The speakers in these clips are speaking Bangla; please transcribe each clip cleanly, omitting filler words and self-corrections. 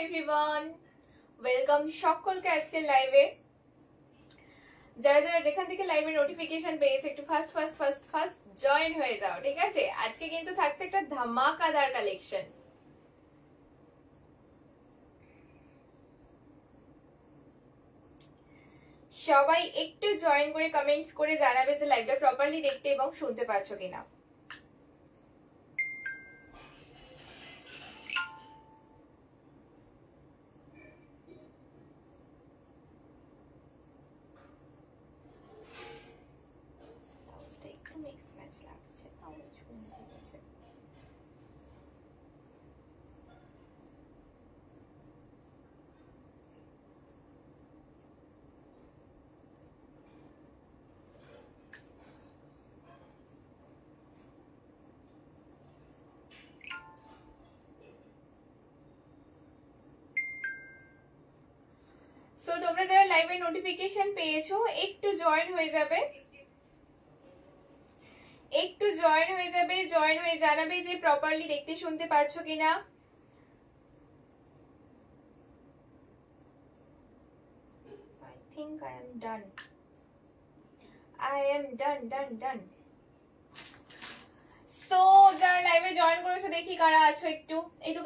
এভরিওয়ান, ওয়েলকাম সকলকে আজকের লাইভে। যারা যারা যেখান থেকে লাইভের নোটিফিকেশন পেয়েছে একটু ফার্স্ট জয়েন হয়ে যাও, ঠিক আছে? আজকে কিন্তু থাকছে একটা ধামাকাদার কালেকশন। সবাই একটু জয়েন করে কমেন্টস করে জানাবে যে লাইভটা প্রপারলি দেখতে এবং শুনতে পারছো কিনা। সো তোমরা যারা লাইভের নোটিফিকেশন পেয়েছো একটু জয়েন হয়ে যাবে, জয়েন হয়ে জানাবে যে প্রপারলি দেখতে শুনতে পারছো কিনা। I think I am done. Done. So যারা লাইভে জয়েন করেছো দেখি কারা আছো, একটু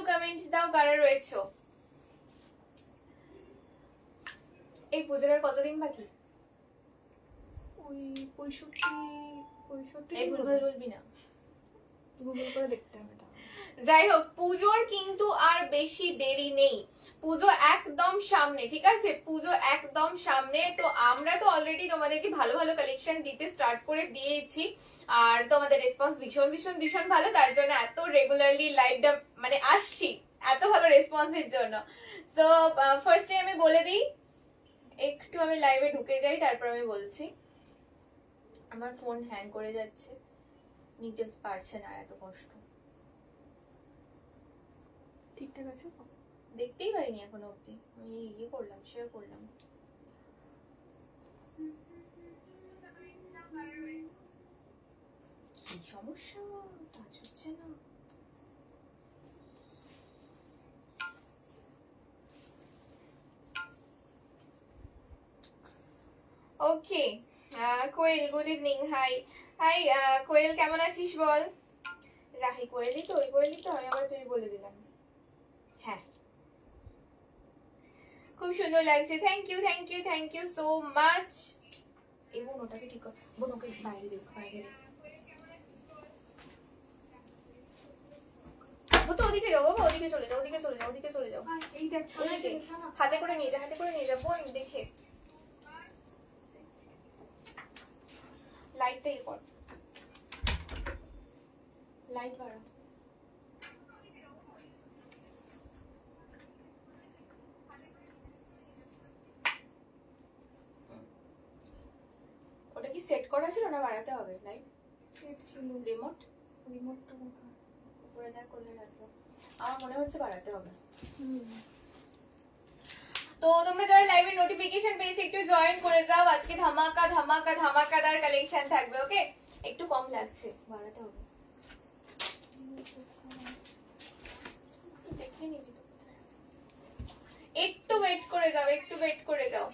কমেন্টস দাও, কারা রয়েছো। এই পুজোর আর কতদিন বাকি? ওই 65 এই ভুলভাল বলবি না, গুগল করে দেখতে হবে। যাই হোক, পুজোর কিন্তু আর বেশি দেরি নেই, পুজো একদম সামনে, ঠিক আছে? পুজো একদম সামনে। তো আমরা তো অলরেডি তোমাদেরকে ভালো ভালো কালেকশন দিতে স্টার্ট করে দিয়েছি, আর তোমাদের রেসপন্স ভীষণ ভালো, তার জন্য এত রেগুলারলি লাইভটা মানে আসছি, এত ভালো রেসপন্সের জন্য। সো ফার্স্টে আমি বলে দিই, একটু আমি লাইভে ঢুকে যাই, তারপর আমি বলছি। আমার ফোন হ্যাং করে যাচ্ছে, নিতে পারছে না, এত কষ্ট। ঠিকঠাক আছে? দেখতেই পাইনি এখনো অব্দি, আমি করলাম, শেয়ার করলাম। কি সমস্যা, টাচ হচ্ছে না। ওকে, কোয়েল গুড ইভিনিং। হাই কোয়েল, কেমন আছিস বল? রাহি কোয়েলই তো, ওই কোয়েলই তো, আমি আবার তুই বলে দিলাম। হ্যাঁ, খুব সুন্দর লাগছে, থ্যাংক ইউ সো মাচ। এবং ওটাকে ঠিক কর, বোন ওকে বাইরে দেখ, ও তো ওদিকে যাও বাবা, ওদিকে চলে যাও। এই দেখ ছানা, হাতে করে নিয়ে যা বোন, দেখে লাইটটাই কর, লাইট বাড়া। ওটা কি সেট করা ছিল না বাড়াতে হবে? লাইট সেট ছিল। রিমোটটা কোথায়? উপরে দেখ কোথায় রাখবো, আমার মনে হচ্ছে বাড়াতে হবে। তো তোমরা যারা লাইভের নোটিফিকেশন পেয়েছো একটু জয়েন করে যাও, আজকে ধামাকাদার কালেকশন থাকবে। ওকে, একটু কম লাগছে, বাড়াতে হবে। দেখে নিবি তো, একটু ওয়েট করে যাও।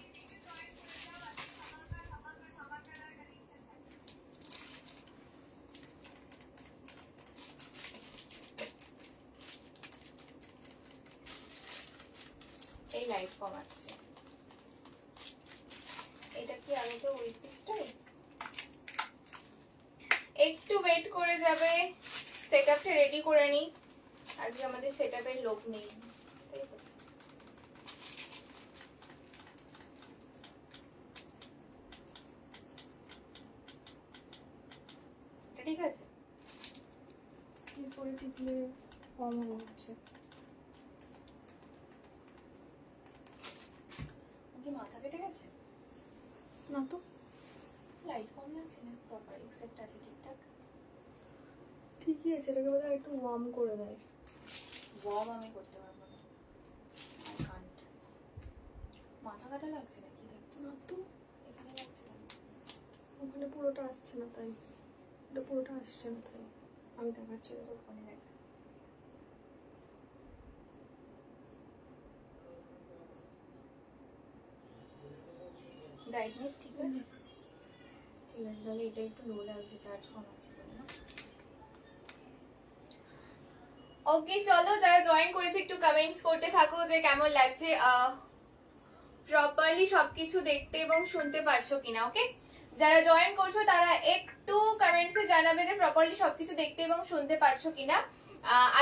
এই লাইট কম আসছে, এটা কি আগে তো ওই পিসটাই। একটু ওয়েট করে যাবে, সেটআপটা রেডি করে নি, আজকে আমাদের সেটআপের লোক নেই, তাই তো। ঠিক আছে, এরপরে টিপলে কম হয়ে যাচ্ছে। কি মাথা কেটে গেছে? না তো, লাইট কম লাগছে না, প্রপার এক্সেপ্ট আছে, ঠিকঠাক ঠিকই আছে। এটাকে বোধহয় একটু ওয়ার্ম করে দেয়। ওয়ার্ম আমি করতে পারবো না, আই কান্ট। মাথা কাটা লাগছে নাকি? দেখতো না তো, এখানে লাগছে না, ওখানে পুরোটা আসছে না তাই, এটা পুরোটা আসছে না তাই আমি দেখাচ্ছি তোর ফোনে। দেখ ব্রাইটনেস ঠিক আছে? ঠিক আছে, তাহলে এটা একটু লো লাগছে, চার্জ কম আছে বলে না। ওকে চলো, যারা জয়েন করেছে একটু কমেন্টস করতে থাকো যে কেমন লাগছে, প্রপারলি সবকিছু দেখতে এবং শুনতে পারছো কিনা। ওকে, যারা জয়েন করছো তারা একটু কমেন্টসে জানাবে যে প্রপারলি সবকিছু দেখতে এবং শুনতে পারছো কিনা।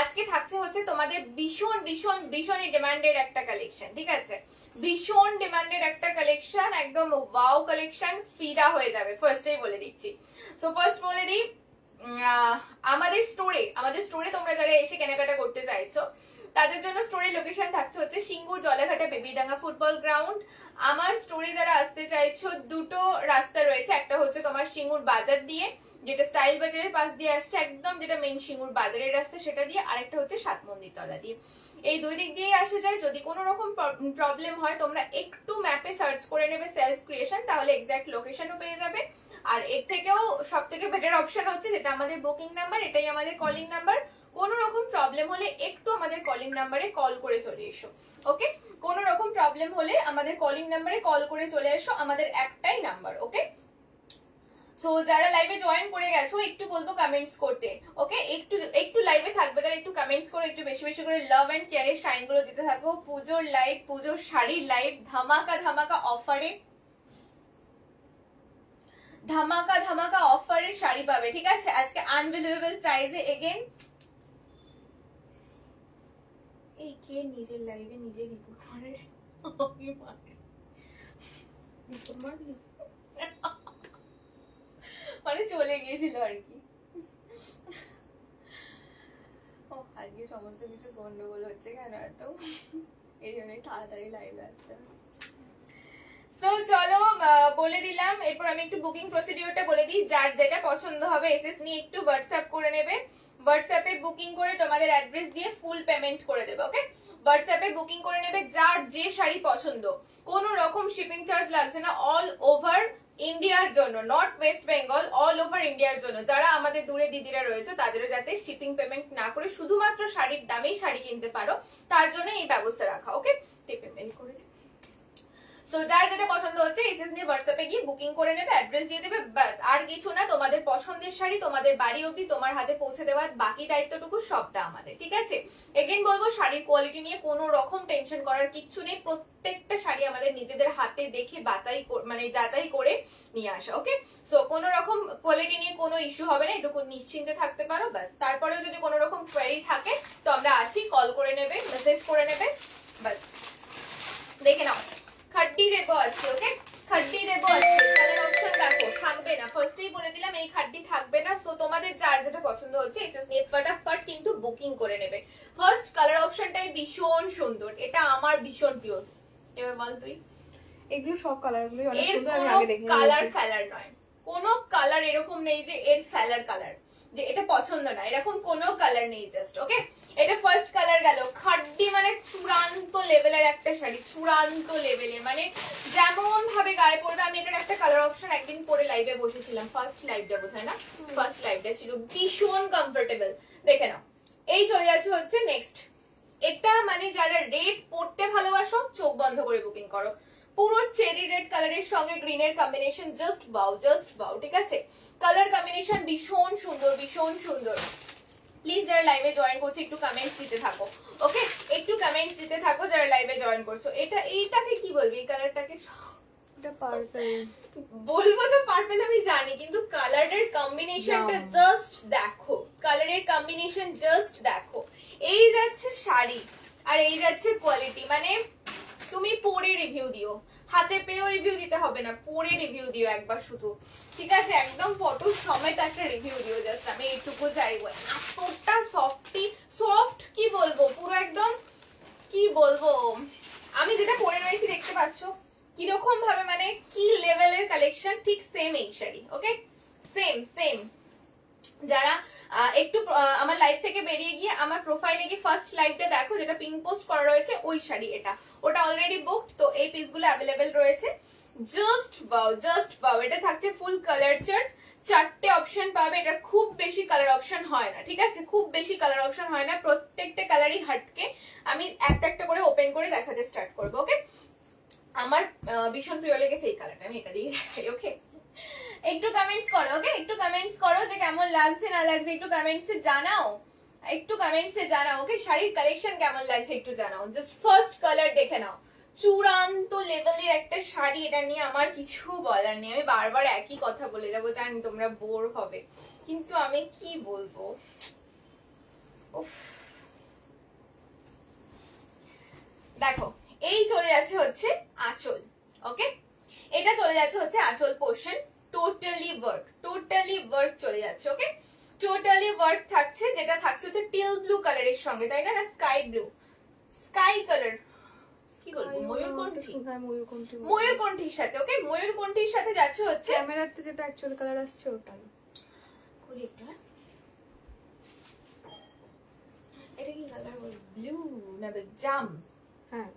আজকে থাকছে হচ্ছে তোমাদের ভীষণ ভীষণ ভীষণই ডিমান্ডেড একটা কালেকশন, ঠিক আছে? ভীষণ ডিমান্ডেড একটা কালেকশন, একদম ওয়াও কালেকশন, ফিদা হয়ে যাবে, ফার্স্টেই বলে দিচ্ছি। সো ফার্স্ট বলে দিই, আমাদের স্টোরে তোমরা যারা এসে কেনাকাটা করতে চাইছো তাদের জন্য স্টোরের লোকেশন থাকছে হচ্ছে সিঙ্গুর জলাঘাটা বেবিডাঙ্গা ফুটবল গ্রাউন্ড। আমার স্টোরে যারা আসতে চাইছো দুটো রাস্তা রয়েছে, একটা হচ্ছে তোমার সিঙ্গুর বাজার দিয়ে, যেটা স্টাইল বাজারের পাশ দিয়ে আসছে একদম, যেটা মেইন সিঙ্গুর বাজারের রাস্তা সেটা দিয়ে, আরেকটা হচ্ছে সাত মন্দির তলা দিয়ে। এই দুই দিক দিয়েই আসা যায়। যদি কোনো রকম প্রবলেম হয় তোমরা একটু ম্যাপে সার্চ করে নেবে সেলফ ক্রিয়েশন, তাহলে এক্সাক্ট লোকেশনও পেয়ে যাবে। আর এর থেকেও সব থেকে বেটার অপশন হচ্ছে যেটা আমাদের বুকিং নাম্বার, এটাই আমাদের কলিং নাম্বার। কোনো রকম প্রবলেম হলে একটু আমাদের কলিং নাম্বারে কল করে চলে এসো। ওকে, কোনো রকম প্রবলেম হলে আমাদের কলিং নাম্বারে কল করে চলে এসো, আমাদের একটাই নাম্বার। ওকে, সো যারা লাইভে জয়েন করে গেছো একটু বলবো কমেন্টস করতে। ওকে, একটু লাইভে থাকবে, যারা একটু কমেন্টস করো, একটু বেশি বেশি করে লাভ এন্ড কেয়ারের সাইন গুলো দিতে থাকো। পুজোর লাইভ, পুজোর শাড়ির লাইভ, ধামাকা ধামাকা অফারে, ধামাকা ধামাকা অফারে শাড়ি পাবে, ঠিক আছে? আজকে আনবিলিভেবল প্রাইসে এগেন। এই কে নিজের লাইভে নিজে রিপোর্ট করে? মানে চলে গিয়েছিল আর কি। ও আজকে সমস্ত কিছু গন্ডগোল হচ্ছে কেন এত, এই জন্য তাড়াতাড়ি লাইভে আসতে। সো চলো বলে দিলাম, এরপর আমি একটু বুকিং প্রসিডিওরটা বলে দিই। যার যেটা পছন্দ হবে এসএস নিয়ে একটু হোয়াটসঅ্যাপ করে নেবে, হোয়াটসঅ্যাপে বুকিং করে তোমাদের অ্যাড্রেস দিয়ে ফুল পেমেন্ট করে দেবে। ওকে, হোয়াটসঅ্যাপে বুকিং করে নেবে, যার যে শাড়ি পছন্দ, কোনো রকম শিপিং চার্জ লাগছে না, অল ওভার ইন্ডিয়ার জন্য, not waste Bengal, all over ইন্ডিয়ার জন্য। যারা আমাদের দূরে দিদিরা রয়েছে তাদেরও যাতে শিপিং পেমেন্ট না করে শুধুমাত্র শাড়ির দামেই শাড়ি কিনতে পারো, তার জন্য এই ব্যবস্থা রাখা। ওকে, পেমেন্ট করে দেবে। সো যার যেটা পছন্দ হচ্ছে এসএস নিয়ে হোয়াটসঅ্যাপে গিয়ে বুকিং করে নেবে, অ্যাড্রেস দিয়ে দেবে, বাস আর কিছু না। তোমাদের পছন্দের শাড়ি তোমাদের বাড়ি অবধি তোমার হাতে পৌঁছে দেওয়ার বাকি দায়িত্বটুকু সবটা আমাদের, ঠিক আছে? এগেইন বলবো, শাড়ির কোয়ালিটি নিয়ে কোনো রকম টেনশন করার কিচ্ছু নেই। প্রত্যেকটা শাড়ি আমাদের নিজেদের হাতে দেখে যাচাই করে নিয়ে আসা। ওকে, সো কোনো রকম কোয়ালিটি নিয়ে কোনো ইস্যু হবে না, এটুকু নিশ্চিন্তে থাকতে পারো। বাস তারপরেও যদি কোনো রকম কোয়েরি থাকে তো আমরা আছি, কল করে নেবে, মেসেজ করে নেবে, বাস দেখে নাও। খাড্ডি দেবো আজকে, ওকে, খাড্ডি দেবো আজকে। কালার অপশন দেখো, থাকবে না, ফার্স্টেই বলে দিলাম এই খাড্ডি থাকবে না। সো তোমাদের যার যেটা পছন্দ হচ্ছে এসএস নিয়ে ফটাফট কিন্তু বুকিং করে নেবে। ফার্স্ট কালার অপশনটাই ভীষণ সুন্দর, এটা আমার ভীষণ প্রিয়। এবার বল তুই। এগুলো সব কালারগুলোই অনেক এর সুন্দর, আমি কোনো আগে দেখে কালার ফেলার নয়, কোনো কালার এরকম নেই যে এর ফেলার কালার, যে এটা পছন্দ না, এরকম কোনো কালার নেই। জাস্ট ওকে, এটা ফার্স্ট কালার গেল। খাড্ডি মানে চূড়ান্ত লেভেলের একটা শাড়ি, চূড়ান্ত লেভেলের, মানে যেমন ভাবে গায়ে পড়বে। আমি এটার একটা কালার অপশন একদিন পরে লাইভে বসেছিলাম, ফার্স্ট লাইভটা বোধহয় না, ফার্স্ট লাইভটা ছিল, ভীষণ কমফোর্টেবল। দেখে নাও, এই চলে যাচ্ছে হচ্ছে নেক্সট। এটা মানে যারা রেড পড়তে ভালোবাসো চোখ বন্ধ করে বুকিং করো। পুরো চেরি রেড কালারের সঙ্গে গ্রিনের কম্বিনেশন, জাস্ট বাউ, জাস্ট বাউ, ঠিক আছে? কালার কম্বিনেশন ভীষণ সুন্দর, ভীষণ সুন্দর। প্লিজ যারা লাইভে জয়েন করছো একটু কমেন্টস দিতে থাকো। ওকে, একটু কমেন্টস দিতে থাকো যারা লাইভে জয়েন করছো। এইটাকে কি বলবি, এই কালারটাকে? এটা পার্পল বলবো তো পার্পল আমি জানি, কিন্তু কালারের কম্বিনেশনটা জাস্ট দেখো, কালারের কম্বিনেশন জাস্ট দেখো। এই যাচ্ছে শাড়ি আর এই যাচ্ছে কোয়ালিটি, মানে তুমি পরে রিভিউ দিও, হাতে পেয়েও রিভিউ দিতে হবে না, পরে রিভিউ দিও একবার শুধু, ঠিক আছে? একদম ফটো সমেত একটা রিভিউ দিও, জাস্ট আমি এইটুকু চাইবো। এতটা সফট কি বলবো, পুরো একদম কি বলবো, আমি যেটা পরে রয়েছি দেখতে পাচ্ছ কিরকম ভাবে, মানে কি লেভেলের কালেকশন, ঠিক সেম এই শাড়ি। ওকে, সেম। যারা একটু আমার লাইভ থেকে বেরিয়ে গিয়ে আমার প্রোফাইলে গিয়ে ফার্স্ট লাইভটা দেখো, যেটা পিন পোস্ট করা রয়েছে, ওই শাড়ি এটা, ওটা অলরেডি বুকড। তো এই পিসগুলো অ্যাভেলেবেল রয়েছে, জাস্ট বাও, জাস্ট বাও। এটা থাকছে ফুল কালার চার্ট, চারটে অপশন পাবে। এটা খুব বেশি কালার অপশন হয় না, ঠিক আছে? খুব বেশি কালার অপশন হয় না, প্রত্যেকটা কালারই হাটকে। আমি একটা একটা করে ওপেন করে দেখাতে স্টার্ট করবো। ওকে, আমার ভীষণ প্রিয় লেগেছে এই কালারটা, আমি এটা দিয়ে দেখাই। ওকে, একটু কমেন্টস করো। ওকে, একটু কমেন্টস করো যে কেমন লাগছে না লাগছে, একটু কমেন্টসে জানাও, একটু কমেন্টসে জানাও। ওকে, শাড়ির কালেকশন কেমন লাগছে একটু জানাও। জাস্ট ফার্স্ট কালার দেখে নাও, চূড়ান্ত লেভেলের একটা শাড়ি। এটা নিয়ে আমার কিছু বলার নেই, আমি বারবার একই কথা বলে যাবো, জানি তোমরা বোর হবে, কিন্তু আমি কি বলবো। উফ, দেখো এই চলে যাচ্ছে হচ্ছে আঁচল। ওকে, এটা চলে যাচ্ছে হচ্ছে আঁচল পোর্শন, টোটালি ওয়ার্ক চলে যাচ্ছে। ওকে, টোটালি ওয়ার্ক থাকছে, যেটা থাকছে হচ্ছে টিল ব্লু কালারের সঙ্গে, তাই না? স্কাই ব্লু, স্কাই কালার, কি বলবো, ময়ূরকণ্ঠী, ময়ূরকণ্ঠীর সাথে। ওকে, ময়ূরকণ্ঠীর সাথে যাচ্ছে হচ্ছে, ক্যামেরাতে যেটা অ্যাকচুয়াল কালার আসছে ওটাই। খুলি একটু, হ্যাঁ, এটা কি কালার বল, ব্লু না জাম? হ্যাঁ,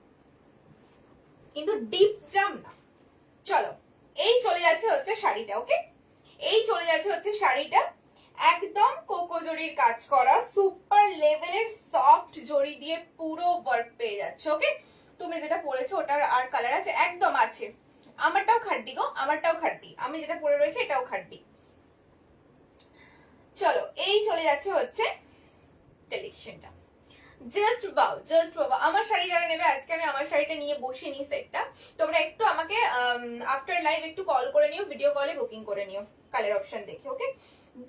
কিন্তু ডিপ জাম না। চলো, এই চলে যাচ্ছে হচ্ছে শাড়িটা। ওকে, এই চলে যাচ্ছে হচ্ছে শাড়িটা, একদম কোকো জরির কাজ করা, সুপার লেভেলের সফট জরি দিয়ে পুরো ওয়ার্ক পেয়ে যাচ্ছে। ওকে, তুমি যেটা পরেছো ওটার আর কালার আছে, একদম আছে। আমারটাও খাড্ডি গো, আমারটাও খাড্ডি, আমি যেটা পরে রয়েছে এটাও খাড্ডি। চলো, এই চলে যাচ্ছে হচ্ছে কালেকশনটা। জাস্ট বাও, জাস্ট বাবা। আমার শাড়ি যারা নেবে, আজকে আমি আমার শাড়িটা নিয়ে বসে নি সেটটা, তোমরা একটু আমাকে আফটার লাইভ একটু কল করে নিও, ভিডিও কলে বুকিং করে নিও কালার অপশন দেখে। ওকে,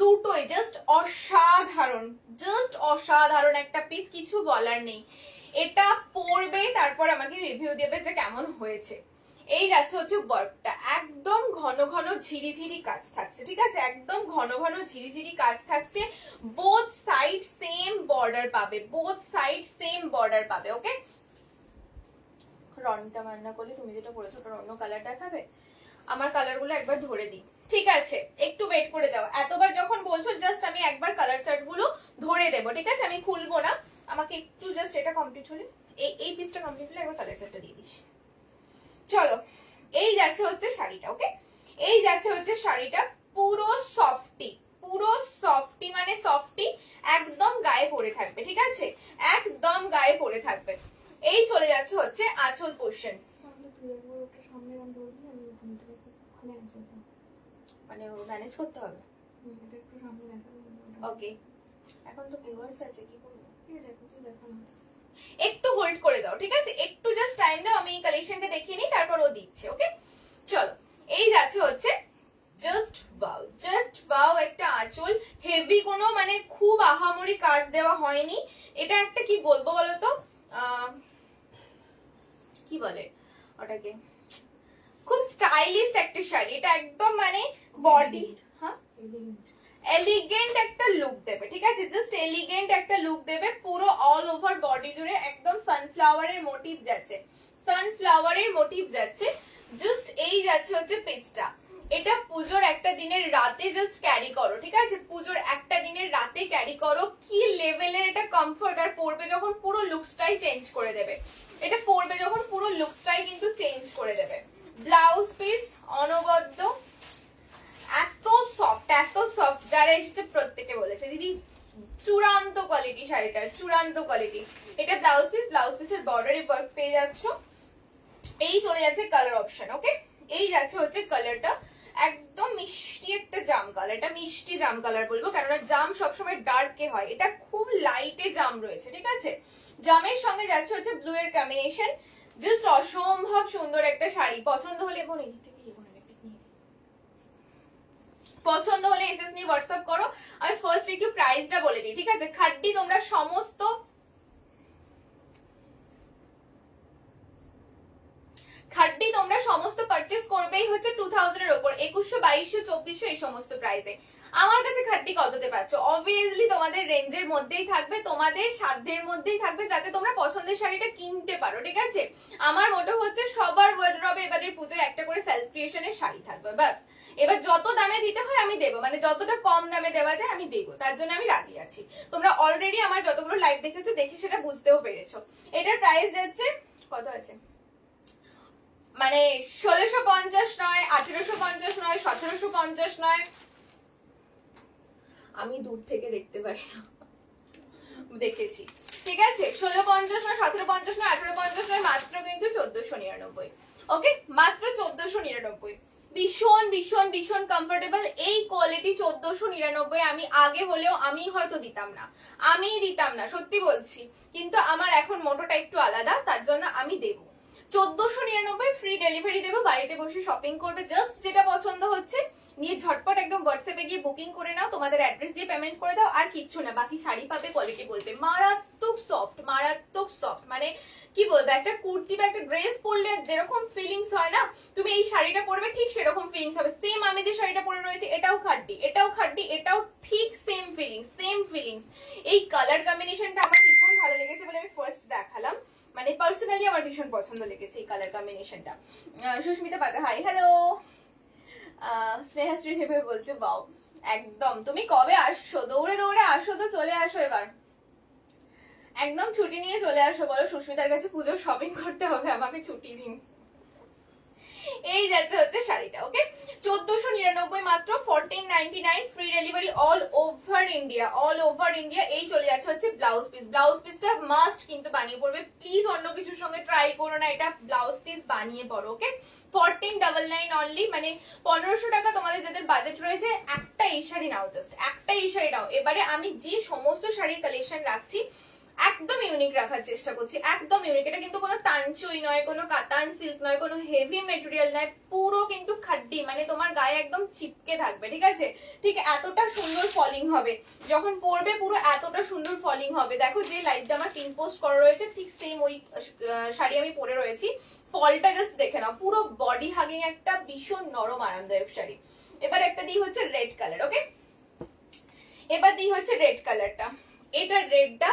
দুটোই জাস্ট অসাধারণ, জাস্ট অসাধারণ একটা পিস, কিছু বলার নেই। এটা পরবে তারপর আমাকে রিভিউ দেবে যে কেমন হয়েছে। এই যাচ্ছে হচ্ছে ওয়ার্কটা, একদম ঘন ঘন ঝিরিঝিরি কাজ থাকছে, ঠিক আছে? একদম ঘন ঘন ঝিরিঝিরি কাজ থাকছে, বোথ সাইড সেম বর্ডার পাবে, বোথ সাইড সেম বর্ডার পাবে। ওকে, রনিতা মান্না করলে তুমি যেটা পরেছো ওটার অন্য কালার দেখাবে, আমার কালারগুলো একবার ধরে দিই, ঠিক আছে? একটু ওয়েট করে যাও, এতবার যখন বলছো জাস্ট আমি একবার কালার চার্ট গুলো ধরে দেবো, ঠিক আছে? আমি খুলবো না, আমাকে একটু জাস্ট এটা কমপ্লিট হলে, এই পিসটা কমপ্লিট হলে একবার কালার চার্টটা দিয়ে দিস। চলো, এই যাচ্ছে হচ্ছে শাড়িটা। ওকে, এই যাচ্ছে হচ্ছে শাড়িটা, পুরো সফটি, পুরো সফটি মানে সফটি, একদম গায়ে পড়ে থাকবে, ঠিক আছে? একদম গায়ে পড়ে থাকবে। এই চলে যাচ্ছে হচ্ছে আঁচল পোর্শন, মানে ম্যানেজ করতে হবে। ওকে, এখন তো ভিউয়ার্স আছে, কি করবো? একটু হোল্ড করে দাও, ঠিক আছে? একটু জাস্ট টাইম দাও, আমি এই কালেকশনটা দেখিয়ে নিই, তারপর ও দিচ্ছে। ওকে, চলো, এই যাচ্ছে হচ্ছে জাস্ট ওয়াও একটা আঁচল, হেভি কোনো মানে খুব আহামরি কাজ দেওয়া হয়নি। এটা একটা কি বলবো বলো তো, কি বলে ওটাকে, খুব স্টাইলিস্ট একটা শাড়ি। এটা একদম মানে বডি, হ্যাঁ, এলিগেন্ট একটা লুক দেবে, ঠিক আছে? জাস্ট এলিগেন্ট একটা লুক দেবে, পুরো অল ওভার বডি জুড়ে একদম সানফ্লাওয়ারের মোটিভ যাচ্ছে, সানফ্লাওয়ারের মোটিভ যাচ্ছে। জাস্ট এই যাচ্ছে হচ্ছে পিসটা, এটা পুজোর একটা দিনের রাতে জাস্ট ক্যারি করো, ঠিক আছে? পুজোর একটা দিনের রাতে ক্যারি করো, কি লেভেলের এটা কমফর্ট, আর পরবে যখন পুরো লুকসটাই চেঞ্জ করে দেবে। এটা পরবে যখন পুরো লুকসটাই কিন্তু চেঞ্জ করে দেবে। ব্লাউজ পিস অনবদ্য, এত সফট, যারা এসেছে প্রত্যেকে বলেছে দিদি চূড়ান্ত কোয়ালিটি শাড়িটার, চূড়ান্ত কোয়ালিটি। এটা ব্লাউজ পিস, ব্লাউজ পিসের বর্ডারে ওয়ার্ক পেয়ে যাচ্ছ। এই চলে যাচ্ছে কালার অপশন। ওকে, এই যাচ্ছে হচ্ছে কালারটা, একদম মিষ্টি একটা জাম কালার, এটা মিষ্টি জাম কালার বলবো, কেননা জাম সবসময় ডার্কে হয়, এটা খুব লাইটে জাম রয়েছে, ঠিক আছে? জামের সঙ্গে যাচ্ছে হচ্ছে ব্লু এর কম্বিনেশন, জাস্ট অসম্ভব সুন্দর একটা শাড়ি। পছন্দ হলে বোন এদিক থেকে পছন্দ হলে এসএস নিয়ে হোয়াটসঅ্যাপ করো। আমি ফার্স্ট একটু প্রাইসটা বলে দিই, ঠিক আছে? খাড্ডি তোমরা সমস্ত পারচেজ করবেই হচ্ছে 2000 এর উপর, 2100 2200 2400 এই সমস্ত প্রাইসে। আমার কাছে খাড্ডি কততে পাচ্ছ? অবভিয়াসলি তোমাদের রেঞ্জের মধ্যেই থাকবে, তোমাদের সাধ্যের মধ্যেই থাকবে, যাতে তোমরা পছন্দের শাড়িটা কিনতে পারো, ঠিক আছে? আমার মোটো হচ্ছে সবার ওয়ার্ডরোবে এবারের পুজোয় একটা করে সেলফ ক্রিয়েশনের শাড়ি থাকবে, বাস। এবার যত দামে দিতে হয় আমি দেবো, মানে যতটা কম দামে দেওয়া যায় আমি দেবো, তার জন্য আমি রাজি আছি। তোমরা অলরেডি আমার যতগুলো লাইভ দেখেছো, দেখে সেটা বুঝতেও পেরেছো। এটার প্রাইস যাচ্ছে কত আছে, মানে 1650 নয়, 1850 নয়, 1750 নয়, আমি দূর থেকে দেখতে পাই না, দেখেছি, ঠিক আছে? 1650 নয়, 1750 নয়, 1850 নয়, মাত্র কিন্তু 1499। ওকে, মাত্র 1499। ভীষণ ভীষণ ভীষণ কমফোর্টেবল এই কোয়ালিটি। 1499 আমি আগে হলেও আমি হয়তো দিতাম না, সত্যি বলছি, কিন্তু আমার এখন মোটোটা একটু আলাদা, তার জন্য আমি দেবো 1499। ফ্রি ডেলিভারি দেবো, বাড়িতে বসে শপিং করবে, জাস্ট যেটা পছন্দ হচ্ছে নিয়ে ঝটপট একদম হোয়াটসঅ্যাপে গিয়ে বুকিং করে নাও, তোমাদের অ্যাড্রেস দিয়ে পেমেন্ট করে দাও, আর কিচ্ছু না। বাকি শাড়ি পাবে, কোয়ালিটি বলবে মারাত্মক সফট, মারাত্মক সফট। মানে কি বলবো, একটা কুর্তি বা একটা ড্রেস পরলে যেরকম ফিলিংস হয় না, তুমি এই শাড়িটা পরবে ঠিক সেরকম ফিলিংস হবে। সেম আমি যে শাড়িটা পরে রয়েছে এটাও খাড্ডি, এটাও খাড্ডি, এটাও ঠিক সেম ফিলিংস, সেম ফিলিংস। এই কালার কম্বিনেশনটা আমার ভীষণ ভালো লেগেছে বলে আমি ফার্স্ট দেখালাম, মানে পার্সোনালি আমার ভীষণ পছন্দ লেগেছে এই কালার কম্বিনেশনটা। সুস্মিতা পাতা হাই, হ্যালো। স্নেহাশ্রী ভেবে বলছে বাও, একদম। তুমি কবে আসছো? দৌড়ে দৌড়ে আসো তো, চলে আসো এবার, একদম ছুটি নিয়ে চলে আসো। বলো সুস্মিতার কাছে পুজোর শপিং করতে হবে, আমাকে ছুটি দিন। এই যাচ্ছে হচ্ছে শাড়িটা। ওকে, 1499 মাত্র, 1499 free delivery all over India, all over India. এই চলে যাচ্ছে হচ্ছে ব্লাউজ পিস। ব্লাউজ পিসটা মাস্ট কিন্তু বানিয়ে পড়বে, প্লিজ অন্য কিছুর সঙ্গে ট্রাই করো না, এটা ব্লাউজ পিস বানিয়ে পড়ো। ওকে, 1499 অনলি, মানে 1500 টাকা তোমাদের যাদের বাজেট রয়েছে, একটা এই শাড়ি নাও, জাস্ট একটা এই শাড়ি নাও। এবারে আমি যে সমস্ত শাড়ির কালেকশন রাখছি একদম ইউনিক রাখার চেষ্টা করছি, একদম ইউনিক। এটা কিন্তু কোনো তাঞ্চই নয়, কোনো কাতান সিল্ক নয়, কোনো হেভি মেটেরিয়াল নয়, পুরো কিন্তু খাড্ডি, মানে তোমার গায়ে একদম চিপকে থাকবে, ঠিক আছে? ঠিক এতটা সুন্দর ফলিং হবে যখন পরবে, পুরো এতটা সুন্দর ফলিং হবে। দেখো যে লাইভটা আমার পিন পোস্ট করা রয়েছে ঠিক সেম ওই শাড়ি আমি পরে রয়েছি, ফলটা জাস্ট দেখে নাও, পুরো বডি হাগিং একটা ভীষণ নরম আরামদায়ক শাড়ি। এবার একটা দিই হচ্ছে রেড কালার। ওকে, এবার দিই হচ্ছে রেড কালারটা। এটা রেডটা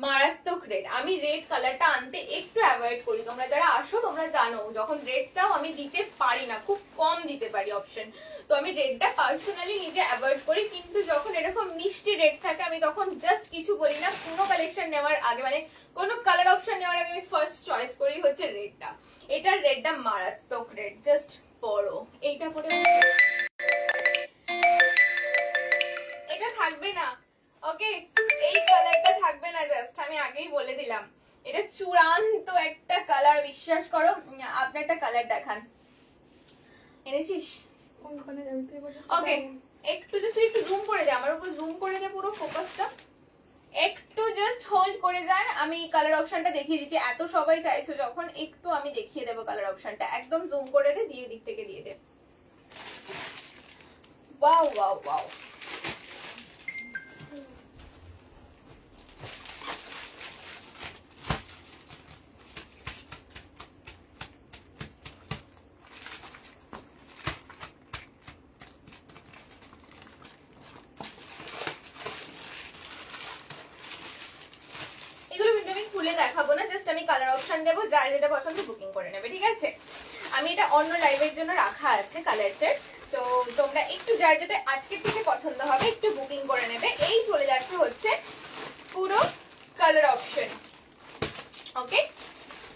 মারাত্মক রেড, আমি রেড কালারটা আনতে একটু অ্যাভয়েড করি। তোমরা যারা আসো তোমরা জানো, যখন রেড চাও আমি দিতে পারি না, খুব কম দিতে পারি অপশন, তো আমি রেডটা পার্সোনালি নিজে অ্যাভয়েড করি। কিন্তু যখন এরকম মিষ্টি রেড থাকে আমি তখন জাস্ট কিছু বলি না, কোনো কালেকশন নেওয়ার আগে, মানে কোনো কালার অপশন নেওয়ার আগে আমি ফার্স্ট চয়েস করি হচ্ছে রেডটা। এটার রেডটা মারাত্মক রেড, জাস্ট পরো এইটা পরে। এটা থাকবে না, ওকে, এই কালারটা থাকবে না, জাস্ট আমি আগেই বলে দিলাম, এটা চূড়ান্ত একটা কালার, বিশ্বাস করো। আপনারটা কালার দেখান, এনেছিস? ওকে, একটু তুই একটু জুম করে দে, আমার উপর জুম করে দে পুরো ফোকাসটা, একটু জাস্ট হোল্ড করে যান, আমি কালার অপশনটা দেখিয়ে দিচ্ছি। এত সবাই চাইছো যখন, একটু আমি দেখিয়ে দেবো কালার অপশনটা, একদম জুম করে দে, দিয়ে দিক থেকে দিয়ে দে। ওয়াও ওয়াও ওয়াও, খুলে দেখাবো না, জাস্ট আমি কালার অপশন দেবো, যার যেটা পছন্দ বুকিং করে নেবে, ঠিক আছে? আমি এটা অন্য লাইভের জন্য রাখা আছে কালার সেট, তো তোমরা একটু যার যেটা আজকের থেকে পছন্দ হবে একটু বুকিং করে নেবে। এই চলে যাচ্ছে হচ্ছে পুরো কালার অপশন। ওকে,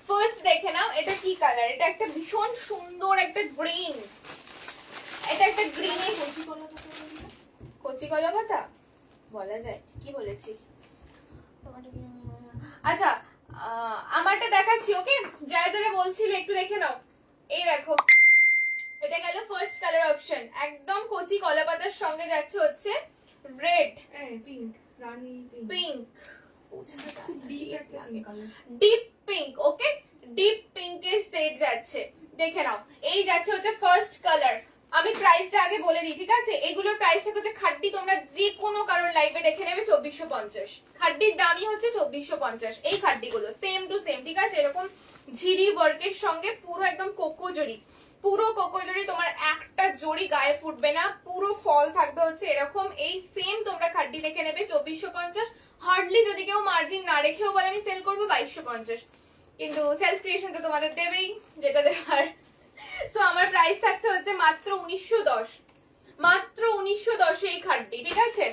ফার্স্ট দেখে নাও এটা কি কালার, এটা একটা ভীষণ সুন্দর একটা গ্রিন, এটা একটা গ্রিনে কচি কলা পাতা বলা যায়, কি বলেছিস? আচ্ছা, আমারটা দেখাচ্ছি। ওকে, যারা যারা বলছিলে একটু দেখে নাও, এই দেখো, এটা গেল ফার্স্ট কালার অপশন, একদম কচি কলা পাতার সঙ্গে যাচ্ছে হচ্ছে রেড, পিঙ্ক, রানী পিঙ্ক, ডিপ পিঙ্ক। ওকে, ডিপ পিঙ্কের সেট যাচ্ছে, দেখে নাও। এই যাচ্ছে হচ্ছে ফার্স্ট কালার। আমি প্রাইসটা আগে বলে দিই, ঠিক আছে? এগুলোর প্রাইস থেকে হচ্ছে খাড্ডি, তোমরা যে কোনো কারণ লাইভে দেখে নেবে 2450, খাড্ডির দামই হচ্ছে 2450। এই খাড্ডিগুলো সেম টু সেম, ঠিক আছে? এরকম ঝিরি ওয়ার্কের সঙ্গে পুরো একদম কোকো জড়ি, পুরো কোকো জড়ি, তোমার একটা জড়ি গায়ে ফুটবে না, পুরো ফল থাকবে হচ্ছে এরকম। এই সেম তোমরা খাড্ডি দেখে নেবে 2450। হার্ডলি যদি কেউ মার্জিন না রেখেও বলে আমি সেল করবো 2250, কিন্তু সেলফ ক্রিয়েশন তো তোমাদের দেবেই যেটা দেওয়ার। সো আমার প্রাইস থাকছে হচ্ছে মাত্র 1910, মাত্র 1910 এই খাড্ডি, ঠিক আছে?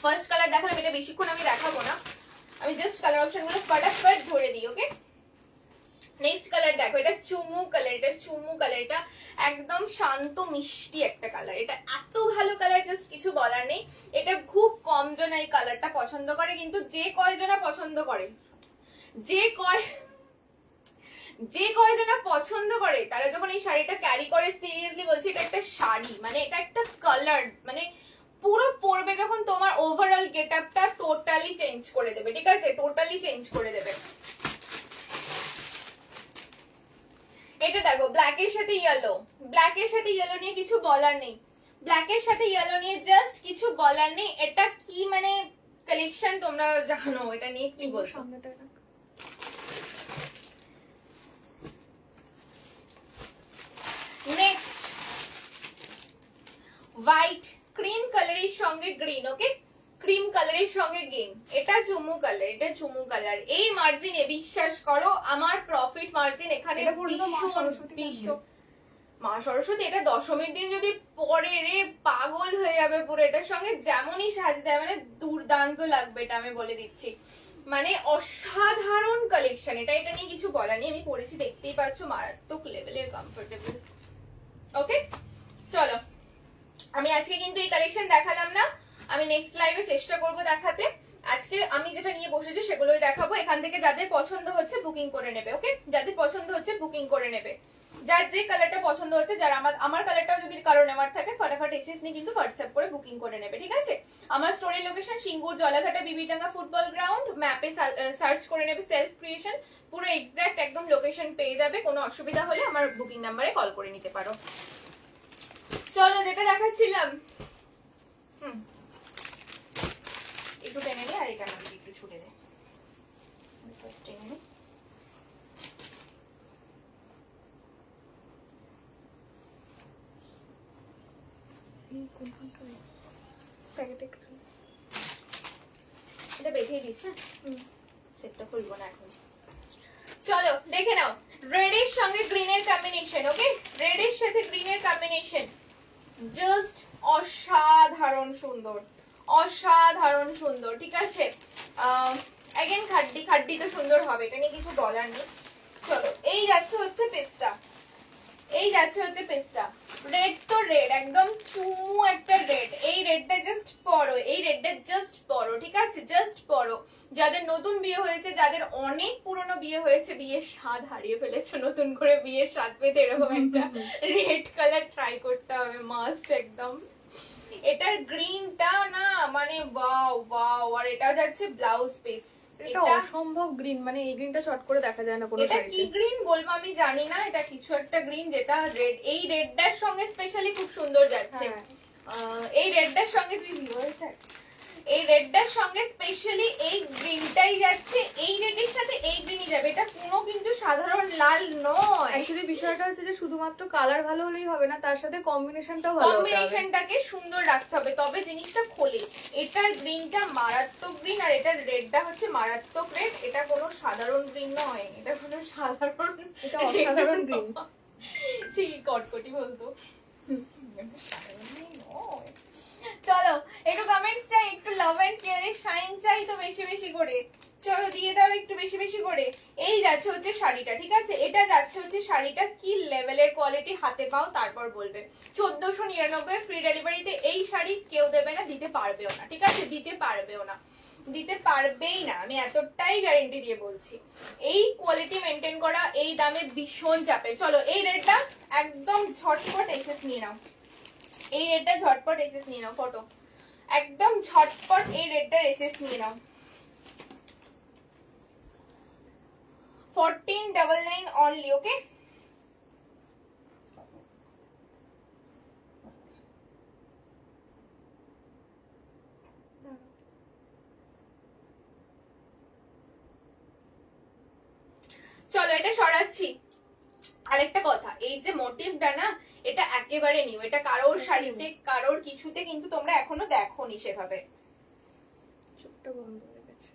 ফার্স্ট কালার দেখালাম, এটা বেশিক্ষণ আমি দেখাবো না, আমি জাস্ট কালার অপশন গুলো ফটাফট ধরে দিই। ওকে, নেক্সট কালার দেখো, এটা চুমু কালার, এটা চুমু কালার, এটা একদম শান্ত মিষ্টি একটা কালার, এটা এত ভালো কালার, জাস্ট কিছু বলার নেই। এটা খুব কম জন এই কালারটা পছন্দ করে, কিন্তু যে কয়জনা পছন্দ করে, যে কয়জনা পছন্দ করে তারা যখন এই শাড়িটা ক্যারি করে, সিরিয়াসলি বলছি এটা একটা শাড়ি, মানে এটা একটা কালার, মানে পুরো পরবে যখন তোমার ওভারঅল গেটআপটা টোটালি চেঞ্জ করে দেবে, ঠিক আছে, টোটালি চেঞ্জ করে দেবে। এটা দেখো ব্ল্যাকের সাথে ইয়েলো, ব্ল্যাকের সাথে ইয়েলো নিয়ে কিছু বলার নেই, ব্ল্যাকের সাথে ইয়েলো নিয়ে জাস্ট কিছু বলার নেই। এটা কি মানে কালেকশন তোমরা জানো, এটা নিয়ে কি বলছো? সামনেটা নেক্সট হোয়াইট ক্রিম কালারের সঙ্গে গ্রিন, ওকে, ক্রিম কালারের সঙ্গে গ্রিন, এটা চুমু কালার, এটা চুমু কালার। এই মার্জিনে বিশ্বাস করো আমার প্রফিট মার্জিন এখানে এটা পর্যন্ত মা ভীষণ সরস্বতী ভীষণ। মা সরস্বতী এটা দশমীর দিন যদি পরে রে পাগল হয়ে যাবে পুরো, এটার সঙ্গে যেমনই সাজতে হয় মানে দুর্দান্ত লাগবে, এটা আমি বলে দিচ্ছি, মানে অসাধারণ কালেকশন এটা, এটা নিয়ে কিছু বলার নেই। আমি পরেছি দেখতেই পাচ্ছ, মারাত্মক লেভেলের কমফোর্টেবল। ওকে চলো, আমি আজকে কিন্তু এই কালেকশন দেখালাম না, আমি নেক্সট লাইভে চেষ্টা করব দেখাতে। আজকে আমি যেটা নিয়ে বসেছি সেগুলোই দেখাবো। এখান থেকে যাদের পছন্দ হচ্ছে বুকিং করে নেবে, ওকে, যাদের পছন্দ হচ্ছে বুকিং করে নেবে, যার যে কালারটা পছন্দ হচ্ছে, যার আমার কালারটাও যদি কারো নেওয়ার থাকে ফটাফট এক্সেস নিয়ে কিন্তু হোয়াটসঅ্যাপ করে বুকিং করে নেবে, ঠিক আছে। আমার স্টোরের লোকেশন সিঙ্গুর জলাঘাটা বিবিডাঙ্গা ফুটবল গ্রাউন্ড, ম্যাপে সার্চ করে নেবে সেলফ ক্রিয়েশন, পুরো এক্সাক্ট একদম লোকেশন পেয়ে যাবে। কোনো অসুবিধা হলে আমার বুকিং নাম্বারে কল করে নিতে পারো। চলো যেটা দেখাচ্ছিলাম, একটু টেনে নে, আর এটা আমাকে একটু ছুটে দে, টেনে নে। এই কোনখানটা প্যাকেটে একটু এটা বেঁধেই দিচ্ছে, সেটটা খুলবো না এখন। চলো দেখে নাও, রেড এর সঙ্গে গ্রিনের কম্বিনেশন, ওকে, রেড এর সাথে গ্রিনের কম্বিনেশন জাস্ট অসাধারণ সুন্দর, অসাধারণ সুন্দর, ঠিক আছে। अगेन খাড্ডি খাড্ডি তো সুন্দর হবে, এটা নিয়ে কিছু বলার নেই। চলো এই যাচ্ছে হচ্ছে পেস্টটা, এই যাচ্ছে হচ্ছে পেস্টটা, রেড তো রেড একদম চুমু একটা রেড, এই রেডটা জাস্ট পরো, এই রেডটা জাস্ট পরো, ঠিক আছে, জাস্ট পরো। যাদের নতুন বিয়ে হয়েছে, যাদের অনেক পুরনো বিয়ে হয়েছে, বিয়ের স্বাদ হারিয়ে ফেলেছে, নতুন করে বিয়ের স্বাদ পেতে এরকম একটা রেড কালার ট্রাই করতে হবে মাস্ট একদম। এটার গ্রিনটা না মানে ওয়াও ওয়াও, আর এটা যাচ্ছে ব্লাউজ পিস, এটা অসম্ভব গ্রিন, মানে এই গ্রিনটা চট করে দেখা যায় না কোনো এটা শাড়িতে। কি গ্রিন বলবো আমি জানি না, এটা কিছু একটা গ্রিন যেটা রেড, এই রেডটার সঙ্গে স্পেশালি খুব সুন্দর যাচ্ছে। এই রেডটার সঙ্গে তুই ভিউয়ার্স, এই রেডটার সঙ্গে স্পেশালি এই গ্রিনটাই যাচ্ছে, এই রেডের সাথে এই গ্রিনই যাবে, এটা কোনো কিন্তু সাধারণ লাল নয়। অ্যাকচুয়ালি বিষয়টা হচ্ছে যে শুধুমাত্র কালার ভালো হলেই হবে না, তার সাথে কম্বিনেশনটাও ভালো হতে হবে। কম্বিনেশনটাকে সুন্দর রাখতে হবে, তবে জিনিসটা খোলে। এটার গ্রিনটা মারাত্মক গ্রিন, আর এটার রেডটা হচ্ছে মারাত্মক রেড, এটা কোনো সাধারণ গ্রিন নয়, এটা কোনো সাধারণ, এটা অসাধারণ গ্রিন। ঠিক কটকটি বলতো, সাধারণ green নয়। চলো একটু কমেন্টস চাই, একটু লাভ এন্ড কেয়ারের শাইন চাই তো বেশি বেশি করে, চলো দিয়ে দাও একটু বেশি বেশি করে। এই যাচ্ছে হচ্ছে শাড়িটা, ঠিক আছে, এটা যাচ্ছে হচ্ছে শাড়িটা, কি লেভেলের কোয়ালিটি হাতে পাও তারপর বলবে। 1499 ফ্রি ডেলিভারিতে এই শাড়ি কেউ দেবে না, দিতে পারবেও না, ঠিক আছে, দিতে পারবেও না, দিতে পারবেই না, আমি এতটাই গ্যারেন্টি দিয়ে বলছি। এই কোয়ালিটি মেনটেন করা এই দামে ভীষণ চাপে। চলো এই রেটটা একদম ঝটপট এসেস নিয়ে নাও, এই রেটটা ঝটপট এসেস নিয়ে নাও, ফটো একদম ঝটপট এই রেটটার এসেস নিয়ে নাও। 1499 অনলি, ওকে। চলো এটা সরাচ্ছি। আরেকটা কথা, এই যে মোটিভটা না, এটা একেবারে নিউ, এটা কারোর শাড়িতে কারোর কিছুতে কিন্তু তোমরা এখনো দেখোনি সেভাবে। চোখটা বন্ধ হয়ে গেছে।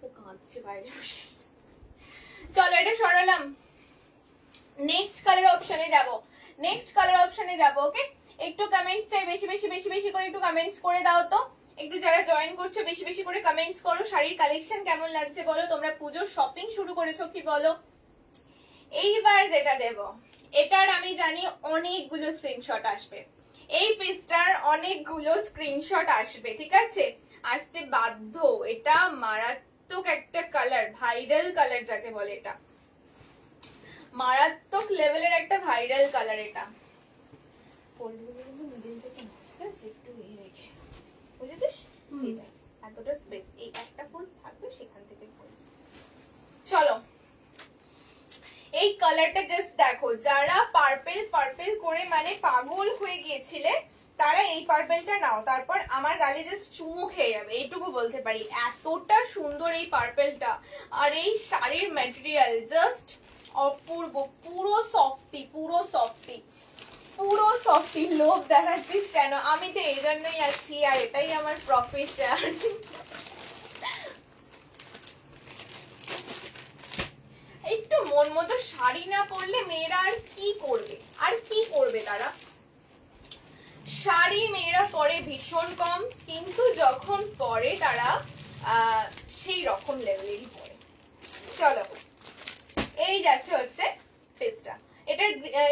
ও কাঁদছে বাইরে বসে। চলো এটা সরালাম, নেক্সট কালার অপশনে যাব, নেক্সট কালার অপশনে যাব, ওকে। একটু কমেন্টস চাই, বেশি বেশি বেশি বেশি করে একটু কমেন্টস করে দাও তো, একটু যারা জয়েন করছো বেশি বেশি করে কমেন্টস করো। শাড়ির কালেকশন কেমন লাগছে বলো, তোমরা পুজোর শপিং শুরু করেছো কি বলো। এইবার যেটা দেব, এটার আমি জানি অনেকগুলো স্ক্রিনশট আসবে, এই পিসটার অনেকগুলো স্ক্রিনশট আসবে, ঠিক আছে, আসতে বাধ্য। এটা মারাত্মক একটা কালার, ভাইরাল কালার যাকে বলে, এটা মারাত্মক লেভেলের একটা ভাইরাল কালার। এটা ঠিক আছে, একটু এই রেখে, বুঝেছিস? এই দেখ, এতটা স্পেস, এই একটা ফুল থাকবে, সেখান থেকে ফুল। চলো, এই কালারটা জাস্ট দেখো, যারা পার্পল পার্পল করে মানে পাগল হয়ে গিয়েছিলে তারা এই পার্পলটা নাও, তারপর আমার গালে জাস্ট চুমু খেয়ে যাবে, এইটুকু বলতে পারি। এতটা সুন্দর এই পার্পলটা, আর এই শাড়ির ম্যাটেরিয়াল জাস্ট অপূর্ব, পুরো সফটি, পুরো সফটি, পুরো সফটি। লোভ দেখাচ্ছিস কেন? আমি তো এই জন্যই আছি, আর এটাই আমার প্রফেশন। একটু মন মতো শাড়ি না পরলে মেয়েরা আর কি করবে, আর কি করবে তারা? শাড়ি মেয়েরা পরে ভীষণ কম, কিন্তু যখন পরে তারা সেই রকম লেভেলেরই পরে। চলো, এই যাচ্ছে হচ্ছে পেজটা।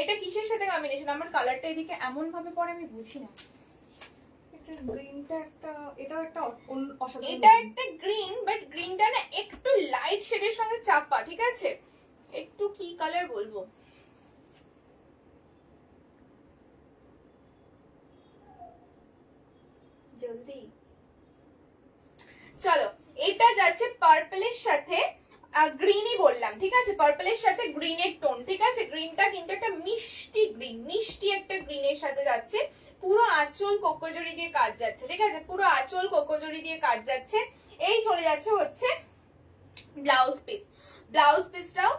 এটা কিসের সাথে কম্বিনেশন? আমার কালারটা এদিকে এমন ভাবে পরে আমি বুঝি না। গ্রিনটা একটা, এটাও একটা অসাধারণ। এটা একটা গ্রিন, বাট গ্রিনটা না একটু লাইট শেডের সঙ্গে চাপা, ঠিক আছে? একটু কি কালার বলবো, জলদি। চলো, এটা যাচ্ছে পার্পলের সাথে গ্রিনই বললাম, ঠিক আছে, পার্পলের সাথে গ্রিনের টোন, ঠিক আছে। গ্রিনটা কিন্তু একটা মিষ্টি গ্রিন, মিষ্টি একটা গ্রিনের সাথে যাচ্ছে। পুরো আঁচল কোকোজরি দিয়ে কাজ যাচ্ছে, ঠিক আছে, পুরো আঁচল কোকোজরি দিয়ে কাজ যাচ্ছে। এই চলে যাচ্ছে হচ্ছে ব্লাউজ পিস। ব্লাউজ পিসটাও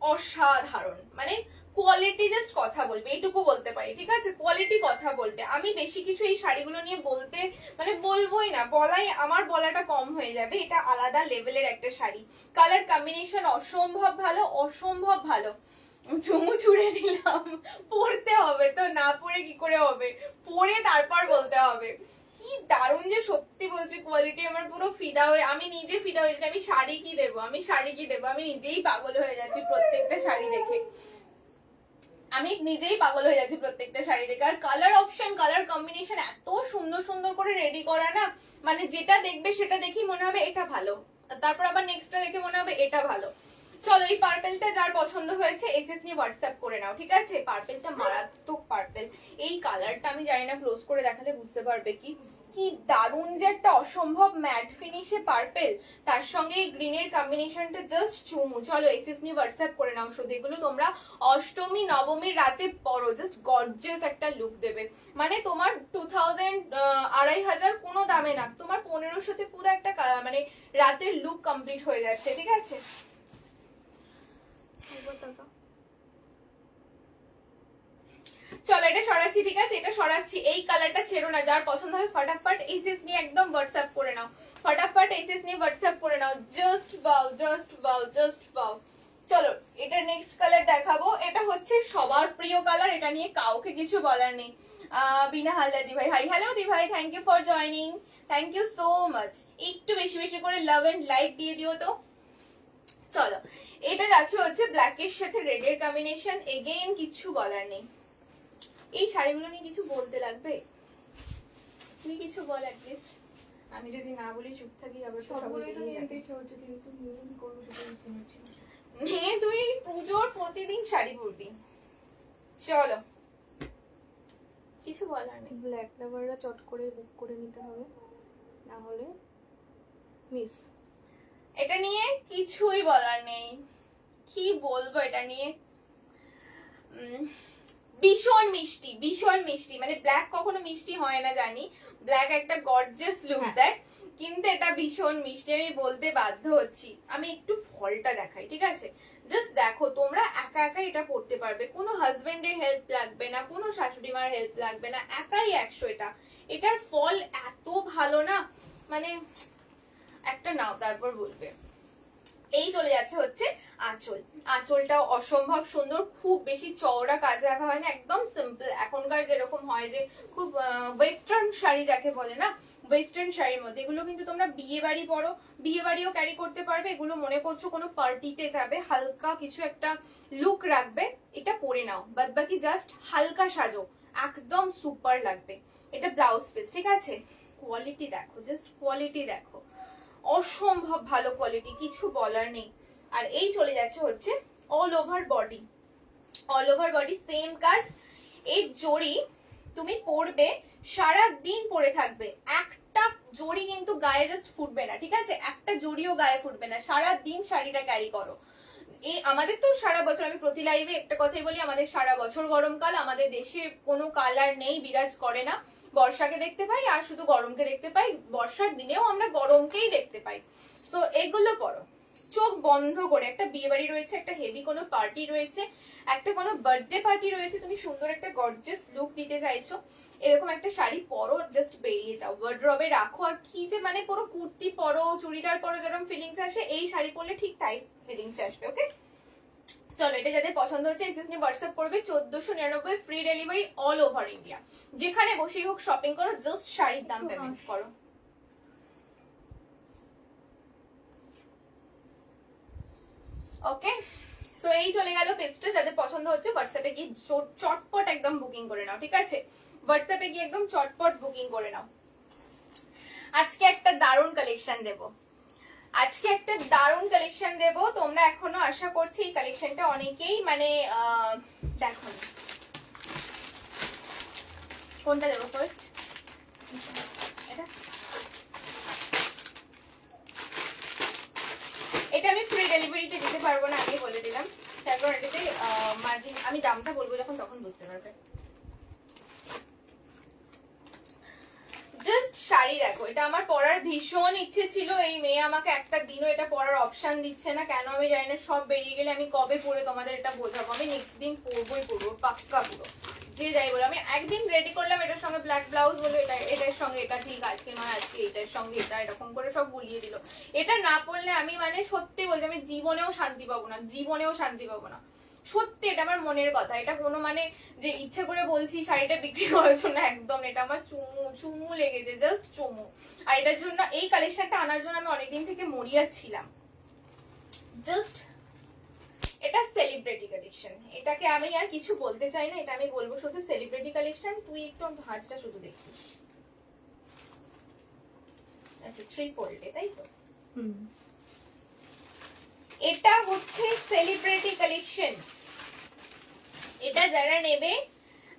অসাধারণ, মানে কোয়ালিটি জাস্ট কথা বলবে, এইটুকু বলতে পারি, ঠিক আছে, কোয়ালিটি কথা বলবে। আমি বেশি কিছু এই শাড়িগুলো নিয়ে বলতে মানে বলবোই না, আমার বলাটা কম হয়ে যাবে। এটা আলাদা লেভেলের একটা শাড়ি, কালার কম্বিনেশন অসম্ভব ভালো, অসম্ভব ভালো। চুমু ছুড়ে দিলাম, পড়তে হবে তো, না পড়ে কি করে হবে, পড়ে তারপর বলতে হবে। কি দারুণ যে, সত্যি বলছি, কোয়ালিটি আমার পুরো ফিদা হয়ে, আমি নিজে ফিদা হয়ে যাচ্ছি। আমি শাড়ি কি দেবো, আমি শাড়ি কি দেবো, আমি নিজেই পাগল হয়ে যাচ্ছি প্রত্যেকটা শাড়ি দেখে, আমি নিজেই পাগল হয়ে যাচ্ছি প্রত্যেকটা শাড়ি দেখে। আর কালার অপশন, কালার কম্বিনেশন এত সুন্দর সুন্দর করে রেডি করা না, মানে যেটা দেখবে সেটা দেখি মনে হবে এটা ভালো, তারপর আবার নেক্সটটা দেখে মনে হবে এটা ভালো। চলো, এই পার্পেলটা যার পছন্দ হয়েছে এসএস নিয়ে হোয়াটসঅ্যাপ করে নাও, ঠিক আছে। পার্পেলটা মারাত্মক পার্পেল। এই কালারটা আমি জানি না, ক্লোজ করে দেখালে বুঝতে পারবে কি কি দারুণ যে একটা অসম্ভব ম্যাট ফিনিশে পার্পেল, তার সঙ্গে এই গ্রিনের কম্বিনেশনটা জাস্ট চুমু। চলো, এসএস নিয়ে হোয়াটসঅ্যাপ করে নাও। শুধু এগুলো তোমরা অষ্টমী নবমীর রাতে পরো, জাস্ট গর্জিয়াস একটা লুক দেবে। মানে তোমার 2000 2500 কোনো দামে না, তোমার 1500তে পুরো একটা মানে রাতের লুক কমপ্লিট হয়ে যাচ্ছে, ঠিক আছে। চলো, এটা সরাচ্ছি, ঠিক আছে, এটা সরাচ্ছি। এই কালারটা ছেড়ো না, যার পছন্দ হয় ফটাফট এসএস নিয়ে একদম হোয়াটসঅ্যাপ করে নাও, ফটাফট এসএস নিয়ে হোয়াটসঅ্যাপ করে নাও। জাস্ট বাও, জাস্ট বাও, জাস্ট বাও। চলো, এটা নেক্সট কালার দেখাবো। এটা হচ্ছে সবার প্রিয় কালার, এটা নিয়ে কাউকে কিছু বলার নেই। বিনা হালদার দি ভাই, হাই, হ্যালো দি ভাই, thank you for joining, thank you so much. একটু বেশি বেশি করে লাভ এন্ড লাইক দিয়ে দিও তো। চলো, এটা যাচ্ছে হচ্ছে ব্ল্যাকের সাথে রেডের কম্বিনেশন, এগেইন কিছু বলার নেই। এই শাড়িগুলো নিয়ে কিছু বলতে লাগবে, তুই কিছু বল অ্যাটলিস্ট। আমি যদি না বলি চুপ থাকি, আবার তো সবগুলোই তো নিয়ে যেতে ইচ্ছে হচ্ছে, কিন্তু কি করবো সেটা বুঝতে পারছি না। মেয়ে তুই পুজোর প্রতিদিন শাড়ি পরবি। চলো, কিছু বলার নেই। ব্ল্যাক লাভাররা চট করে বুক করে নিতে হবে, না হলে মিস। এটা নিয়ে কিছুই বলার নেই, কি বলবো এটা নিয়ে। ভীষণ মিষ্টি, ভীষণ মিষ্টি, মানে ব্ল্যাক কখনো মিষ্টি হয় না জানি, ব্ল্যাক একটা গর্জিয়াস লুক দেয়, কিন্তু এটা ভীষণ মিষ্টি। আমি বলতে বাধ্য হচ্ছি, আমি একটু ফলটা দেখাই, ঠিক আছে। জাস্ট দেখো, তোমরা একা একা এটা পড়তে পারবে, কোনো হাজবেন্ডের হেল্প লাগবে না, কোনো শাশুড়ি মার হেল্প লাগবে না, একাই 100। এটার ফল এত ভালো না, মানে একটা নাও তারপর বলবে। এই চলে যাচ্ছে হচ্ছে আঁচল। আঁচলটাও অসম্ভব সুন্দর, খুব বেশি চওড়া কাজ রাখা হয় না, একদম সিম্পল। এখনকার যেরকম হয় যে খুব ওয়েস্টার্ন শাড়ি যাকে বলে না, ওয়েস্টার্ন শাড়ির মধ্যে এগুলো কিন্তু তোমরা বিয়ে বাড়ি পরো, বিয়ে বাড়িও ক্যারি করতে পারবে। এগুলো মনে করছো কোনো পার্টিতে যাবে, হালকা কিছু একটা লুক রাখবে, এটা পরে নাও, বাদ বাকি জাস্ট হালকা সাজো, একদম সুপার লাগবে। এটা ব্লাউজ পিস, ঠিক আছে? কোয়ালিটি দেখো, জাস্ট কোয়ালিটি দেখো, অসম্ভব ভালো কোয়ালিটি, কিছু বলার নেই। আর এই চলে যাচ্ছে হচ্ছে all over body, all over body same কাজ। এই জড়ি তুমি পরবে, সারা দিন পরে থাকবে, একটা জড়ি কিন্তু গায়ে জাস্ট ফুটবে না, ঠিক আছে? একটা জড়িও গায়ে ফুটবে না, সারা দিন শাড়িটা ক্যারি করো। এই আমাদের তো সারা বছর, আমি প্রতি লাইভে একটা কথাই বলি, আমাদের সারা বছর গরমকাল, আমাদের দেশে কোনো কালার নেই, বিরাজ করে না। বর্ষাকে দেখতে পাই আর শুধু গরমকে দেখতে পাই, বর্ষার দিনেও আমরা গরমকেই দেখতে পাই। তো এগুলো পরো চোখ বন্ধ করে। একটা বিয়ে বাড়ি রয়েছে, একটা হেভি কোনো পার্টি রয়েছে, একটা কোনো বার্থডে পার্টি রয়েছে, তুমি সুন্দর একটা গর্জিয়াস লুক দিতে চাইছো, এরকম একটা শাড়ি পরো, জাস্ট বেরিয়ে যাও, ওয়ার্ড্রবে রাখো। আর কি যে মানে পুরো কুর্তি পরো, চুড়িদার পরো, যেরকম ফিলিংস আসে, এই শাড়ি পরলে ঠিক টাইপ ফিলিংস আসবে। ওকে, চলো, এটা যাদের পছন্দ হচ্ছে এসএস নিয়ে হোয়াটসঅ্যাপ করবে। 1499 free delivery all over India, যেখানে বসেই হোক শপিং করো, জাস্ট শাড়ির দাম পেমেন্ট করো। ওকে, সো এই চলে গেল পেজটা। যাদের পছন্দ হচ্ছে হোয়াটসঅ্যাপে গিয়ে চটপট একদম বুকিং করে নাও, ঠিক আছে? হোয়াটসঅ্যাপে গিয়ে একদম চটপট বুকিং করে নাও। আজকে একটা দারুণ কালেকশন দেব, আজকে একটা দারুণ কালেকশন দেব। তোমরা এখনো আশা করছি এই কালেকশনটা অনেকেই মানে দেখো। কোনটা দেবো ফার্স্ট? এটা, এটা আমি ফ্রি ডেলিভারিতে দিতে পারবো না, আগে বলে দিলাম। তারপর এটাতে মার্জিন আমি দামটা বলবো যখন, তখন বুঝতে পারবে। জাস্ট শাড়ি দেখো, এটা আমার পরার ভীষণ ইচ্ছে ছিল। এই মেয়ে আমাকে একটা দিনও এটা পরার অপশন দিচ্ছে না, কেন আমি জানি না। সব বেরিয়ে গেলে আমি কবে পরে তোমাদের এটা বোঝাবো। আমি নেক্সট দিন পরবোই পরবো, পাক্কা পুরো, যে যাই বলো। আমি একদিন রেডি করলাম, এটার সঙ্গে ব্ল্যাক ব্লাউজ বলো, এটা এটার সঙ্গে এটা ঠিক, আজকে নয় আজকে এটার সঙ্গে এটা, এরকম করে সব গুলিয়ে দিল। এটা না পরলে আমি মানে সত্যি বলছি, আমি জীবনেও শান্তি পাবো না, জীবনেও শান্তি পাবো না। সত্যি এটা আমার মনের কথা, এটা কোনো মানে যে ইচ্ছে করে বলছি শাড়িটা বিক্রি করার জন্য, একদম। এটা আমার চুমু চুমু লেগেছে, জাস্ট চুমু। আর এটার জন্য, এই কালেকশনটা আনার জন্য আমি অনেকদিন থেকে মরিয়া ছিলাম। জাস্ট এটা সেলিব্রিটি কালেকশন, এটাকে আমি আর কিছু বলতে চাই না, এটা আমি বলবো শুধু সেলিব্রিটি কালেকশন। তুই একটু ভাঁজটা শুধু দেখিস। আচ্ছা, 3 ফোল্ডে, তাই তো? এটা হচ্ছে সেলিব্রিটি কালেকশন। এটা যারা নেবে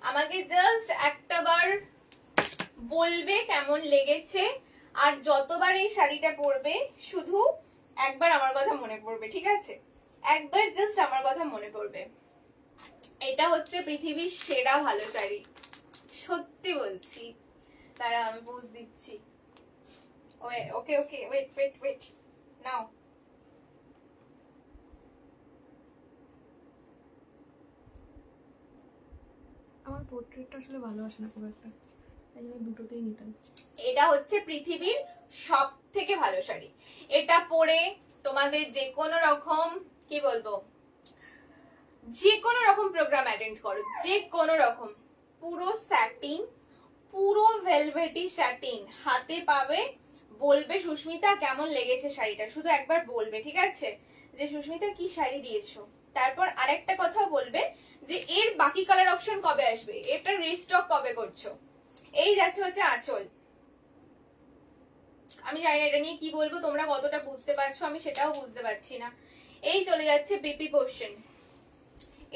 আমাকে জাস্ট একটাবার বলবে কেমন লেগেছে, আর যতবার এই শাড়িটা পরবে শুধু একবার আমার কথা মনে পড়বে, ঠিক আছে? একবার জাস্ট আমার কথা মনে পড়বে। এটা হচ্ছে পৃথিবীর সেরা ভালো শাড়ি, সত্যি বলছি। তারা আমি পোজ দিচ্ছি। ওকে ওকে, ওয়েট ওয়েট ওয়েট, নাও। আমার পোর্ট্রেটটা আসলে ভালো আসে না খুব একটা, তাই জন্য দুটোতেই নিতাম। এটা হচ্ছে পৃথিবীর সব থেকে ভালো শাড়ি। এটা পরে তোমাদের যে কোনো রকম, কি বলবো, যে কোনো রকম প্রোগ্রাম অ্যাটেন্ড করো, যে কোনো রকম। পুরো স্যাটিন, পুরো ভেলভেটি স্যাটিন, হাতে পাবে। বলবে সুস্মিতা কেমন লেগেছে শাড়িটা, শুধু একবার বলবে, ঠিক আছে? যে সুস্মিতা কি শাড়ি দিয়েছো। তারপর আরেকটা কথা বলবে যে এর বাকি কালার অপশন কবে আসবে, এটা রিস্টক কবে করছো। এই যাচ্ছে হচ্ছে আঁচল। আমি জানি না এটা নিয়ে কি বলবো, তোমরা কতটা বুঝতে পারছো আমি সেটাও বুঝতে পারছি না। এই চলে যাচ্ছে বিপি পোর্শন,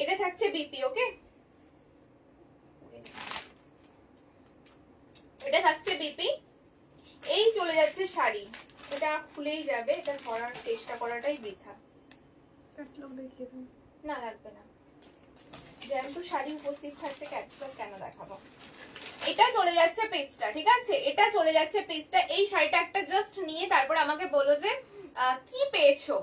এটা থাকছে বিপি। ওকে, এটা থাকছে বিপি। এই চলে যাচ্ছে শাড়ি, এটা খুলেই যাবে, এটা করার চেষ্টা করাটাই বৃথা। ক্যাটলগ দেখিয়ে দাও। না, লাগবে না, জ্যান্ত শাড়ি উপস্থিত থাকতে ক্যাটলগ কেন দেখাবো। এটা চলে যাচ্ছে পেজটা, ঠিক আছে? এটা চলে যাচ্ছে পেজটা। এই শাড়িটা একটা জাস্ট নিয়ে তারপর আমাকে বলো যে কি পেয়েছো।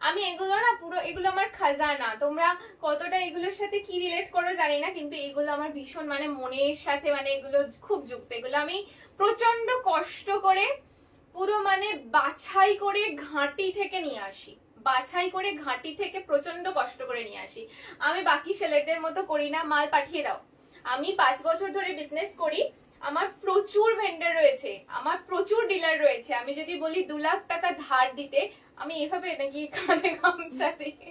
আমি এগুলো না পুরো, এগুলো আমার খাজানা। তোমরা কতটা এগুলোর সাথে কি রিলেট করো জানি না, কিন্তু এগুলো আমার ভীষণ মানে মনের সাথে, মানে এগুলো খুব যুক্ত। এগুলো আমি প্রচন্ড কষ্ট করে পুরো মানে বাছাই করে ঘাঁটি থেকে নিয়ে আসি, বাছাই করে ঘাঁটি থেকে প্রচন্ড কষ্ট করে নিয়ে আসি। আমি বাকি ছেলেদের মতো করি না, মাল পাঠিয়ে দাও। আমি 5 বছর ধরে বিজনেস করি, আমার প্রচুর ভেন্ডার রয়েছে, আমার প্রচুর ডিলার রয়েছে। আমি যদি বলি 2 লাখ টাকা ধার দিতে, আমি এভাবে নাকি কানে গামছা দিয়ে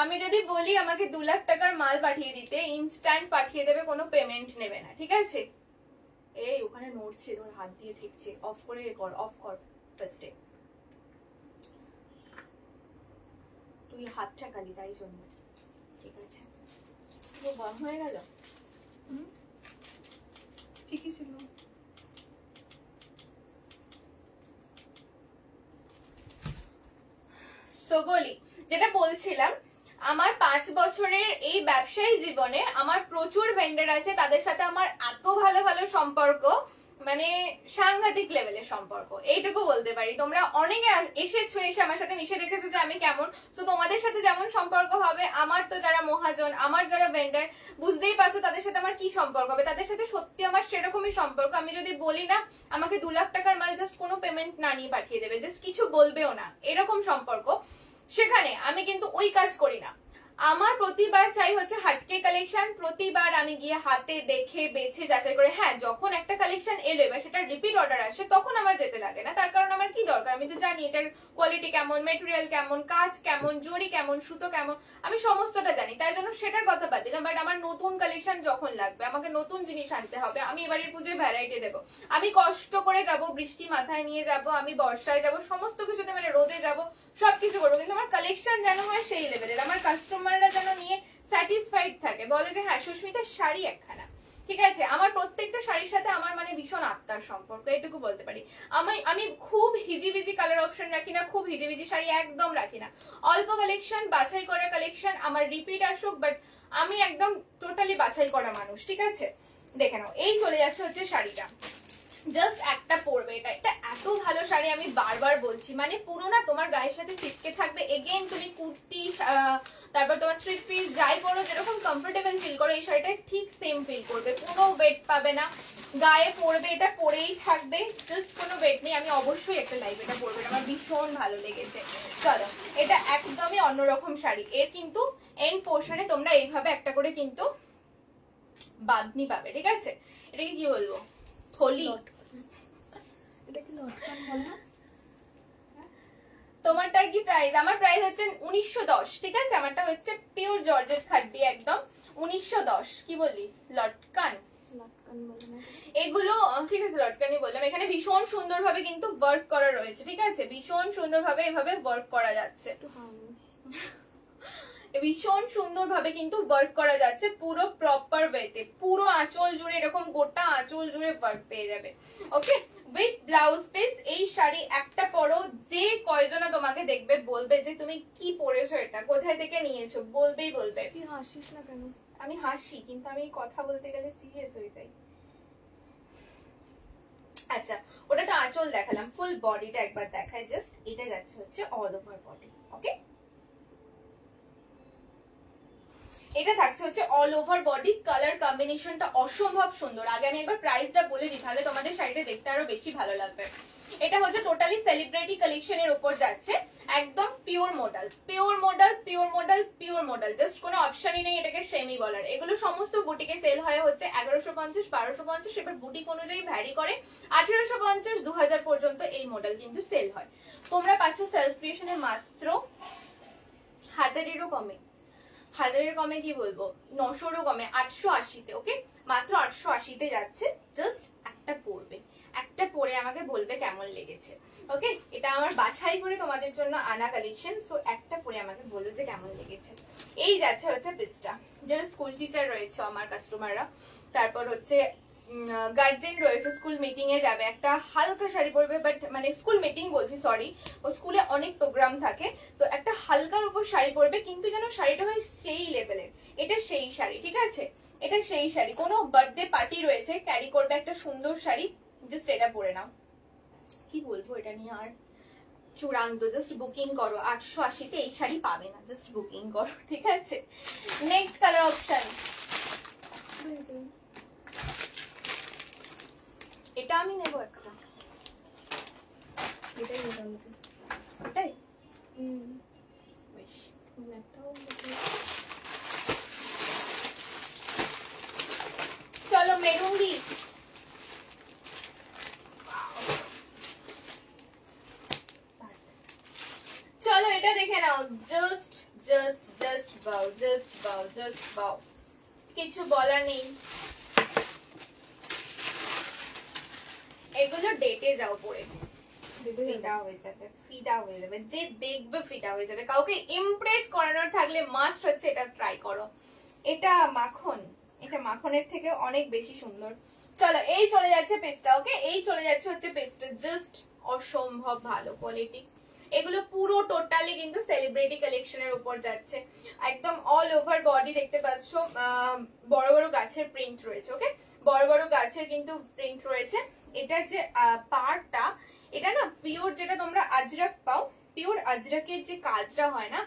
আমি যদি বলি আমাকে 2 লাখ টাকার মাল পাঠিয়ে দিতে, ইনস্ট্যান্ট পাঠিয়ে দেবে, কোনো পেমেন্ট নেবে না, ঠিক আছে? এই ওখানে নড়ছে, তোর হাত দিয়ে ঠেকছে, অফ করে কর, অফ কর ফার্স্টে। তুই হাত ঠেকালি তাই জন্য, ঠিক আছে? তো গরম হয়ে গেল। ঠিকই ছিল। সো বলি, যেটা বলছিলাম, আমার 5 বছরের এই ব্যবসায়ী জীবনে আমার প্রচুর ভেন্ডার আছে, তাদের সাথে আমার এত ভালো ভালো সম্পর্ক, মানে সাংঘাতিক লেভেলের সম্পর্ক, এইটুকু বলতে পারি। তোমরা অনেকে এসেছো, এসে আমার সাথে মিশে দেখেছো যে আমি কেমন। তো তোমাদের সাথে যেমন সম্পর্ক হবে, আমার তো যারা মহাজন, আমার যারা ভেন্ডার, বুঝতেই পারছো তাদের সাথে আমার কি সম্পর্ক হবে। তাদের সাথে সত্যি আমার সেরকমই সম্পর্ক। আমি যদি বলি না আমাকে 2 লাখ টাকার মাল জাস্ট কোনো পেমেন্ট না নিয়ে পাঠিয়ে দেবে, জাস্ট কিছু বলবেও না, এরকম সম্পর্ক। সেখানে আমি কিন্তু ওই কাজ করি না। আমার প্রতিবার চাই হচ্ছে হাটকে কালেকশন, প্রতিবার আমি গিয়ে হাতে দেখে বেছে যাচাই করে, হ্যাঁ যখন একটা কালেকশন এলো এবার সেটা রিপিট অর্ডার আসে, তখন আমার যেতে লাগে না। তার কারণ আমার কি দরকার, আমি তো জানি এটার কোয়ালিটি কেমন, মেটেরিয়াল কেমন, কাজ কেমন, জরি কেমন, সুতো কেমন, আমি সমস্তটা জানি, তাই জন্য সেটার কথা বাদ দিলাম। বাট আমার নতুন কালেকশন যখন লাগবে, আমাকে নতুন জিনিস আনতে হবে, আমি এবারের পুজোয় ভ্যারাইটি দেবো, আমি কষ্ট করে যাব, বৃষ্টি মাথায় নিয়ে যাব, আমি বর্ষায় যাব, সমস্ত কিছুতে, মানে রোদে যাব, সবকিছু করবো, কিন্তু আমার কালেকশন যেন হয় সেই লেভেলের, আমার কাস্টমাররা যেন নিয়ে স্যাটিসফাইড থাকে, বলে যে হ্যাঁ সুস্মিতার শাড়ি একখানা, ঠিক আছে? আমার প্রত্যেকটা শাড়ির সাথে আমার মানে ভীষণ আত্মার সম্পর্ক, এটুকু বলতে পারি। আমি খুব হিজিবিজি কালার অপশন রাখি না, খুব হিজিবিজি শাড়ি একদম রাখি না। অল্প কালেকশন, বাছাই করা কালেকশন, আমার রিপিট আসুক, বাট আমি একদম টোটালি বাছাই করা মানুষ, ঠিক আছে? দেখে নাও, এই চলে যাচ্ছে হচ্ছে শাড়িটা, জাস্ট একটা পরবে, এটা এত ভালো শাড়ি, আমি বারবার বলছি, মানে পুরো না তোমার গায়ের সাথে চিপকে থাকবে। এগেইন তুমি কুর্তি, তারপর তোমার থ্রি পিস যাই পরো, যেরকম কমফোর্টেবল ফিল করো, এই শাড়িটা ঠিক সেম ফিল করবে, কোনো ওয়েট পাবে না, গায়ে পরবে, এটা পরেই থাকবে, জাস্ট কোনো ওয়েট নেই। আমি অবশ্যই একটা লাইভ এটা পরবে, আমার ভীষণ ভালো লেগেছে। চলো, এটা একদমই অন্যরকম শাড়ি, এর কিন্তু এন্ড পোর্শনে তোমরা এইভাবে একটা করে কিন্তু বাঁধনি পাবে, ঠিক আছে? এটাকে কি বলবো, থলি, এটা কি লটকান বল না? তোমারটার কি প্রাইস? আমার প্রাইস হচ্ছে 1910, ঠিক আছে? আমারটা হচ্ছে পিওর জর্জেট খাড্ডি, একদম 1910। কি বললি, লটকান? লটকান বলে না। এগুলো ঠিক আছে, লটকানই বললাম। এখানে ভীষণ সুন্দরভাবে কিন্তু ওয়ার্ক করা রয়েছে, ঠিক আছে? ভীষণ সুন্দরভাবে এভাবে ওয়ার্ক করা যাচ্ছে, একটু হামি। ভীষণ সুন্দরভাবে কিন্তু ওয়ার্ক করা যাচ্ছে, পুরো প্রপার ওয়েতে, পুরো আঁচল জুড়ে, এরকম গোটা আঁচল জুড়ে ওয়ার্ক পেয়ে যাবে, ওকে? With blouse piece. এই শাড়ি একটা পরো, যে কয়জনা তোমাকে দেখবে বলবে যে তুমি কি পরেছো, এটা কোথায় থেকে নিয়েছো, বলবেই বলবে। তুই হাসিস না কেন? আমি হাসি, কিন্তু আমি কথা বলতে গেলে সিরিয়াস হয়ে যাই। আচ্ছা, ওটা তো আঁচল দেখালাম, ফুল বডিটা একবার দেখাই জাস্ট। এটা যাচ্ছে হচ্ছে অল ওভার বডি, ওকে? এটা থাকছে হচ্ছে অল ওভার বডি, কালার কম্বিনেশনটা অসম্ভব সুন্দর। আগে আমি একবার প্রাইসটা বলে দিই, তাহলে তোমাদের শাড়িটা দেখতে আরো বেশি ভালো লাগবে। এটা হচ্ছে টোটালি সেলিব্রিটি কালেকশনের উপর যাচ্ছে, একদম pure model, pure model, pure model, pure model, just কোনো অপশনই নেই এটাকে সেমি বলার। এগুলো সমস্ত বুটিকে সেল হয় হচ্ছে 1150, 1250, এবার বুটিক অনুযায়ী ভ্যারি করে, 1850, 2000 পর্যন্ত এই মডেল কিন্তু সেল হয়। তোমরা পাচ্ছ সেলফ ক্রিয়েশনে মাত্র 1000-এরও কমে, 1000-এর কমে, কি বলবো, 900-রও কমে, 880-তে, ওকে? মাত্র 880-তে যাচ্ছে। জাস্ট একটা পরবে, একটা পরে আমাকে বলবে কেমন লেগেছে, ওকে? এটা আমার বাছাই করে তোমাদের জন্য আনা কালেকশন, সো একটা পরে আমাকে বলবে যে কেমন লেগেছে। এই যাচ্ছে হচ্ছে পিসটা, যারা স্কুল টিচার রয়েছে আমার কাস্টমাররা, তারপর হচ্ছে গার্জেন রয়েছে, স্কুল মিটিং এ যাবে, একটা হালকা শাড়ি পরবে, বাট মানে স্কুল মিটিং বলছি, সরি, ও স্কুলে অনেক প্রোগ্রাম থাকে, তো একটা হালকার উপর শাড়ি পরবে, কিন্তু যেন শাড়িটা হয় সেই লেভেলের। এটা সেই শাড়ি, ঠিক আছে? এটা সেই শাড়ি, কোনো বার্থডে পার্টি রয়েছে, ক্যারি করবে একটা সুন্দর শাড়ি, জাস্ট এটা পরে নাও। কি বলবো এটা নিয়ে আর, চূড়ান্ত, জাস্ট বুকিং করো। 880-তে এই শাড়ি পাবে না, জাস্ট বুকিং করো, ঠিক আছে? নেক্সট কালার অপশন, এটা আমি নেবো একটা, এটাই মোটামুটি। এটাই বেশ, ব্ল্যাকটাও চলো মেরুঙ্গি, চলো এটা দেখে নাও, জাস্ট জাস্ট বাও, জাস্ট বাও, কিছু বলার নেই। এগুলো ডেটে যাও পরে, ফিদা হয়ে যাবে, ফিদা হয়ে যাবে, যে দেখবে ফিদা হয়ে যাবে। কাউকে ইমপ্রেস করানোর থাকলে মাস্ট হচ্ছে এটা ট্রাই করো। এটা মাখন, এটা মাখনের থেকে অনেক বেশি সুন্দর। চলো এই চলে যাচ্ছে পেজটা, ওকে, এই চলে যাচ্ছে হচ্ছে পেজটা, জাস্ট অসম্ভব ভালো কোয়ালিটি। এগুলো পুরো টোটালি কিন্তু সেলিব্রিটি কালেকশনের উপর যাচ্ছে, একদম অল ওভার বডি দেখতে পাচ্ছ বড় বড় গাছের প্রিন্ট রয়েছে, ওকে, বড় বড় গাছের কিন্তু প্রিন্ট রয়েছে। এটার যে পার্টটা, এটা না পিওর, যেটা তোমরা আজরাক পাও, পিওর আজরাকের যে কাজটা হয় না,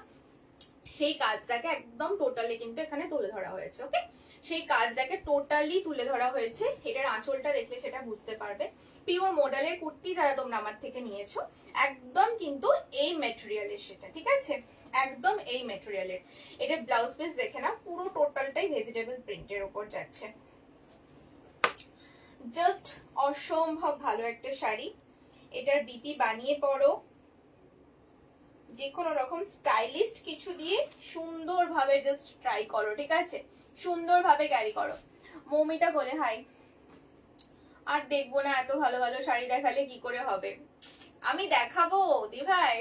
সেই কাজটাকে একদম টোটালি কিন্তু এখানে তুলে ধরা হয়েছে, ওকে, সেই কাজটাকে টোটালি তুলে ধরা হয়েছে। এটার আঁচলটা দেখলে সেটা বুঝতে পারবে। পিওর মডেলের কুর্তি যারা তোমরা আমার থেকে নিয়েছো, একদম কিন্তু এই ম্যাটেরিয়ালের, সেটা ঠিক আছে, একদম এই ম্যাটেরিয়ালের। এটা ব্লাউজ পিস দেখে না, পুরো টোটালটাই ভেজিটেবল প্রিন্টের উপর যাচ্ছে। জাস্ট অসম্ভব ভালো একটা শাড়ি। এটার বিপি বানিয়ে পরো, যে কোনো রকম স্টাইলিস্ট কিছু দিয়ে সুন্দরভাবে জাস্ট ট্রাই করো, ঠিক আছে, সুন্দরভাবে ক্যারি করো। মৌমিতা বলে হাই, আর দেখবো না, এত ভালো ভালো শাড়ি দেখালে কি করে হবে? আমি দেখাবো দি ভাই,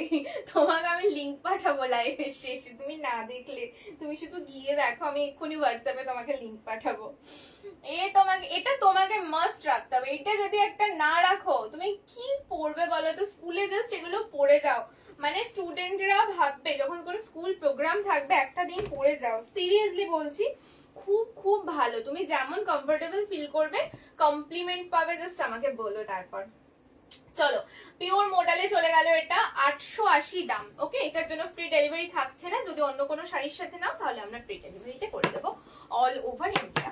তোমাকে আমি লিংক পাঠাবো লাইভের শেষে, তুমি না দেখলে, তুমি শুধু গিয়ে দেখো, আমি এক্ষুনি হোয়াটসঅ্যাপে তোমাকে লিংক পাঠাবো। এটা তোমাকে মাস্ট রাখতে হবে। এটা যদি একটা না রাখো, তুমি কি পড়বে বলো তো? স্কুলে জাস্ট এগুলো পড়ে যাও, মানে স্টুডেন্টরা ভাববে যখন কোনো স্কুল প্রোগ্রাম থাকবে একটা দিন পড়ে যাও, সিরিয়াসলি বলছি, খুব খুব ভালো। তুমি যেমন কমফোর্টেবল ফিল করবে, কমপ্লিমেন্ট পাবে, জাস্ট আমাকে বলো তারপর। চলো পিওর মডেলে চলে গেল, এটা 880 দাম, ওকে, এটার জন্য ফ্রি ডেলিভারি থাকছে না। যদি অন্য কোনো শাড়ির সাথে নাও তাহলে আমরা ফ্রি ডেলিভারিতে করে দেবো অল ওভার ইন্ডিয়া,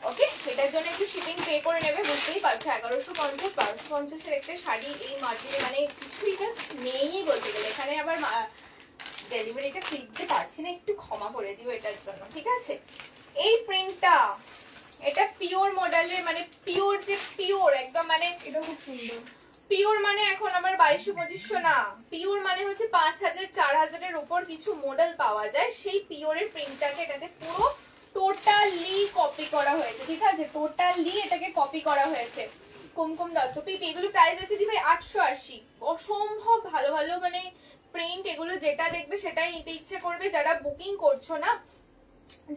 ওকে। এটার জন্য একটু শিপিং পে করে নেবে, বুঝতেই পারছো 1150 1250 এর একটা শাড়ি এই মার্কেটে মানে কিছুই জাস্ট নেই বলতে গেলে। এখানে আবার ডেলিভারিটা ফ্রি দিতে পারছি না, একটু ক্ষমা করে দিও এটার জন্য, ঠিক আছে। এই প্রিন্টটা, এটা পিওর মডেলের, মানে পিওর, যে পিওর একদম, মানে এটা খুব সুন্দর। পিওর মানে এখন আমার 2200-2500 না, পিওর মানে হচ্ছে 5000 4000 এর উপর কিছু মডেল পাওয়া যায়। সেই পিওরের প্রিন্টটাকে এটাতে পুরো টোটালি কপি করা হয়েছে, ঠিক আছে, টোটালি এটাকে কপি করা হয়েছে। কুমকুম দত্ত পিপি, এগুলো প্রাইস আছে দি ভাই 880। অসম্ভব ভালো ভালো মানে প্রিন্ট, এগুলো যেটা দেখবে সেটাই নিতে ইচ্ছে করবে। যারা বুকিং করছো না,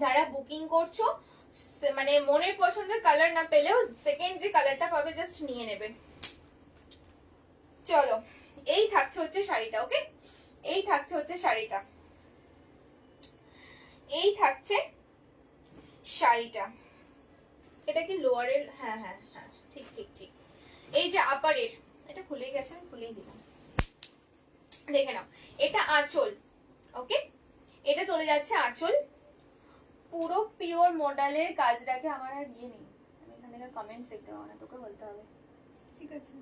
যারা বুকিং করছো, মানে মনের পছন্দের কালার না পেলেও সেকেন্ড যে কালারটা পাবে জাস্ট নিয়ে নেবে। চলো এই থাকছে হচ্ছে শাড়িটা, ওকে, এই থাকছে হচ্ছে শাড়িটা, এই থাকছে শাড়িটা। এটা কি লোয়ারের? হ্যাঁ হ্যাঁ হ্যাঁ, ঠিক ঠিক ঠিক। এই যে আপারের, এটা খুলে গেছে, আমি খুলেই দিলাম, দেখে নাও। এটা আঁচল, ওকে, এটা চলে যাচ্ছে আঁচল, পুরো পিওর মডেলের কাজটাকে আমার আর ইয়ে নেই, আমি এখান থেকে কমেন্টস দেখতে পাবো না, তোকে বলতে হবে, ঠিক আছে।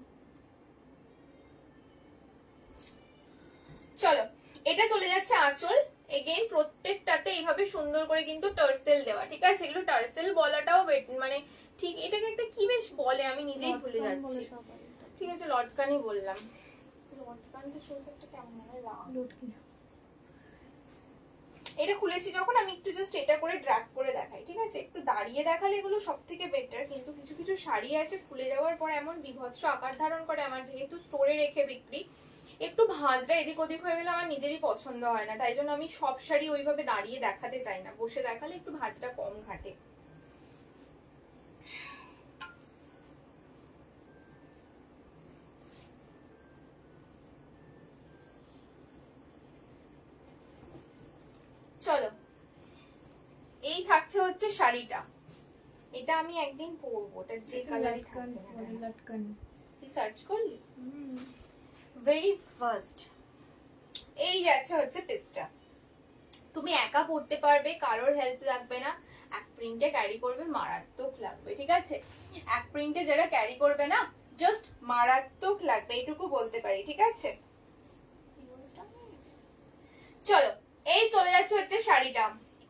চলো এটা চলে যাচ্ছে আঁচল। এগেইন প্রত্যেকটাতে এইভাবে সুন্দর করে কিন্তু টার্সেল দেওয়া, ঠিক আছে। এগুলো টার্সেল বলাটাও মানে ঠিক, এটাকে একটা কি বেশ বলে, আমি নিজেই ভুলে যাচ্ছি, ঠিক আছে, লটকানি বললাম। লটকানটা শুনতে একটা কেমন হয়, লটকি। এটা খুলেছি যখন, আমি একটু জাস্ট এটা করে ড্র্যাগ করে দেখাই, ঠিক আছে, একটু দাঁড়িয়ে দেখালে এগুলো সব থেকে বেটার। কিন্তু কিছু কিছু শাড়ি আছে খুলে যাওয়ার পর এমন বিভৎস আকার ধারণ করে, আমার যেহেতু স্টোরে রেখে বিক্রি, একটু ভাঁজটা এদিক ওদিক হয়ে গেলে আমার নিজেরই পছন্দ হয় না, তাই জন্য আমি সব শাড়ি ওইভাবে দাঁড়িয়ে দেখাতে চাই না, বসে দেখালে একটু ভাঁজটা কম ঘাটে। চলো এই থাকছে হচ্ছে শাড়িটা, এটা আমি একদিন পরবো, এটা যে কালারই থাকবে না। লটকান তুই সার্চ করলি? ভেরি ফার্স্ট এই যাচ্ছে হচ্ছে পিসটা। তুমি একা পড়তে পারবে, কারোর হেল্প লাগবে না। এক প্রিন্টে ক্যারি করবে, মারাত্মক লাগবে, ঠিক আছে। এক প্রিন্টে যারা ক্যারি করবে না, জাস্ট মারাত্মক লাগবে, এটুকু বলতে পারি, ঠিক আছে। চলো এই চলে যাচ্ছে হচ্ছে শাড়িটা,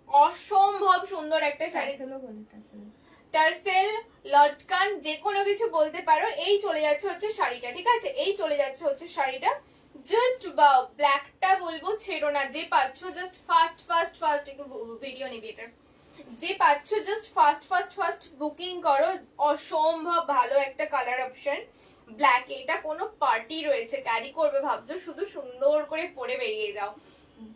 অসম্ভব সুন্দর একটা শাড়ি, টার্সেল লটকান যে কোনো কিছু বলতে পারো। এই চলে যাচ্ছে হচ্ছে শাড়িটা, ঠিক আছে, এই চলে যাচ্ছে হচ্ছে শাড়িটা, জাস্ট ওয়াও, ব্ল্যাকটা বলবো ছেড়ো না, যে পাচ্ছ জাস্ট ফাস্ট ফাস্ট ফাস্ট, একটু ভিডিও নিবি এটা, যে পাচ্ছ just fast fast fast booking করো, অসম্ভব ভালো একটা কালার অপশন ব্ল্যাক। এটা কোনো পার্টি রয়েছে ক্যারি করবে ভাবছো, শুধু সুন্দর করে পরে বেরিয়ে যাও,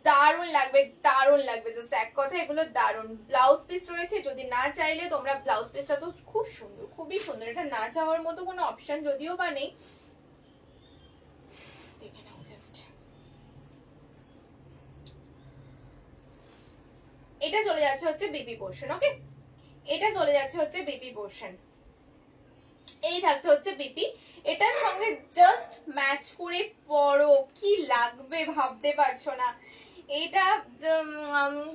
দারুণ লাগবে দারুণ লাগবে, জাস্ট এক কথা এগুলো দারুণ। ব্লাউজ পিস রয়েছে, যদি না চাইলে তোমরা ব্লাউজ পিসটা তো খুব সুন্দর, খুবই সুন্দর, এটা না চাওয়ার মতো কোনো অপশন যদিও বা নেই, দেখে নাও জাস্ট। এটা চলে যাচ্ছে হচ্ছে বিপি পোর্শন, ওকে, এটা চলে যাচ্ছে হচ্ছে বিপি পোর্শন, এই থাকছে হচ্ছে বিপি। এটার সঙ্গে জাস্ট ম্যাচ করে পরো, কি লাগবে ভাবতে পারছো না, এটা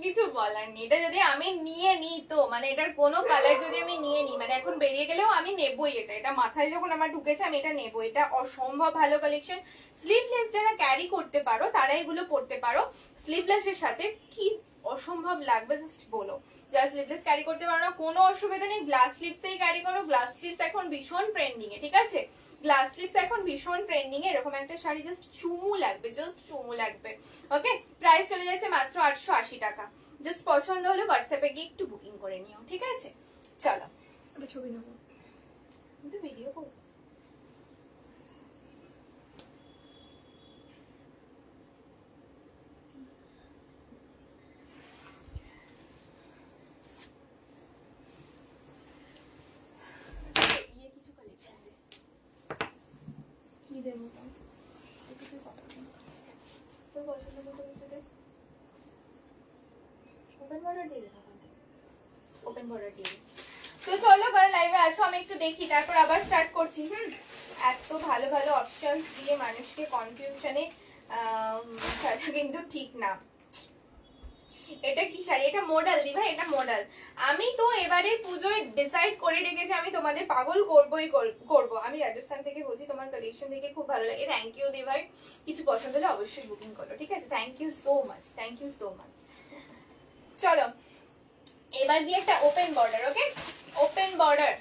কিছু বলার নেই। এটা যদি আমি নিয়ে নিই তো মানে এটার কোনো কালার যদি আমি নিয়ে নিই, মানে এখন বেরিয়ে গেলেও আমি নেবই এটা, এটা মাথায় যখন আমার ঢুকেছে আমি এটা নেবো, এটা অসম্ভব ভালো কালেকশন। স্লিভলেস যারা ক্যারি করতে পারো তারা এগুলো পরতে পারো, স্লিভলেসের সাথে কি অসম্ভব লাগবে জাস্ট বলো। যারা স্লিভলেস ক্যারি করতে পারো না কোনো অসুবিধা নেই, গ্লাস স্লিভসেই ক্যারি করো, গ্লাস স্লিভস এখন ভীষণ ট্রেন্ডিং এ, ঠিক আছে, গ্লাস স্লিভস এখন ভীষণ ট্রেন্ডিং এ। এরকম একটা শাড়ি জাস্ট চুমু লাগবে, জাস্ট চুমু লাগবে, ওকে। প্রাইস চলে যাচ্ছে মাত্র 880 টাকা। জাস্ট পছন্দ হলে হোয়াটসঅ্যাপে গিয়ে একটু বুকিং করে নিও, ঠিক আছে। চলো একটা ছবি নেবো, কিন্তু ভিডিও করো। কি দেবো একটু কথা বলো। তোর পছন্দ মতো কিছু দে, ওপেন বর্ডার দিয়ে দে, ওপেন বর্ডার দিয়ে দে। তো চলো কারণ লাইভে আছো, আমি একটু দেখি তারপর আবার স্টার্ট করছি। এত ভালো ভালো অপশন দিয়ে মানুষকে কনফিউশনে ছাড়া কিন্তু ঠিক না। এটা কি শাড়ি? এটা মডেল দি ভাই, এটা মডেল। আমি তো এবারে পুজোয় ডিসাইড করে রেখেছি আমি তোমাদের পাগল করবই করব। আমি রাজস্থান থেকে বলছি, তোমার কালেকশন দেখে খুব ভালো লাগে, থ্যাংক ইউ দি ভাই। কিছু পছন্দ হলে অবশ্যই বুকিং করো, ঠিক আছে, thank you so much, thank you so much. চলো এবার দিয়ে একটা open border, okay, open border.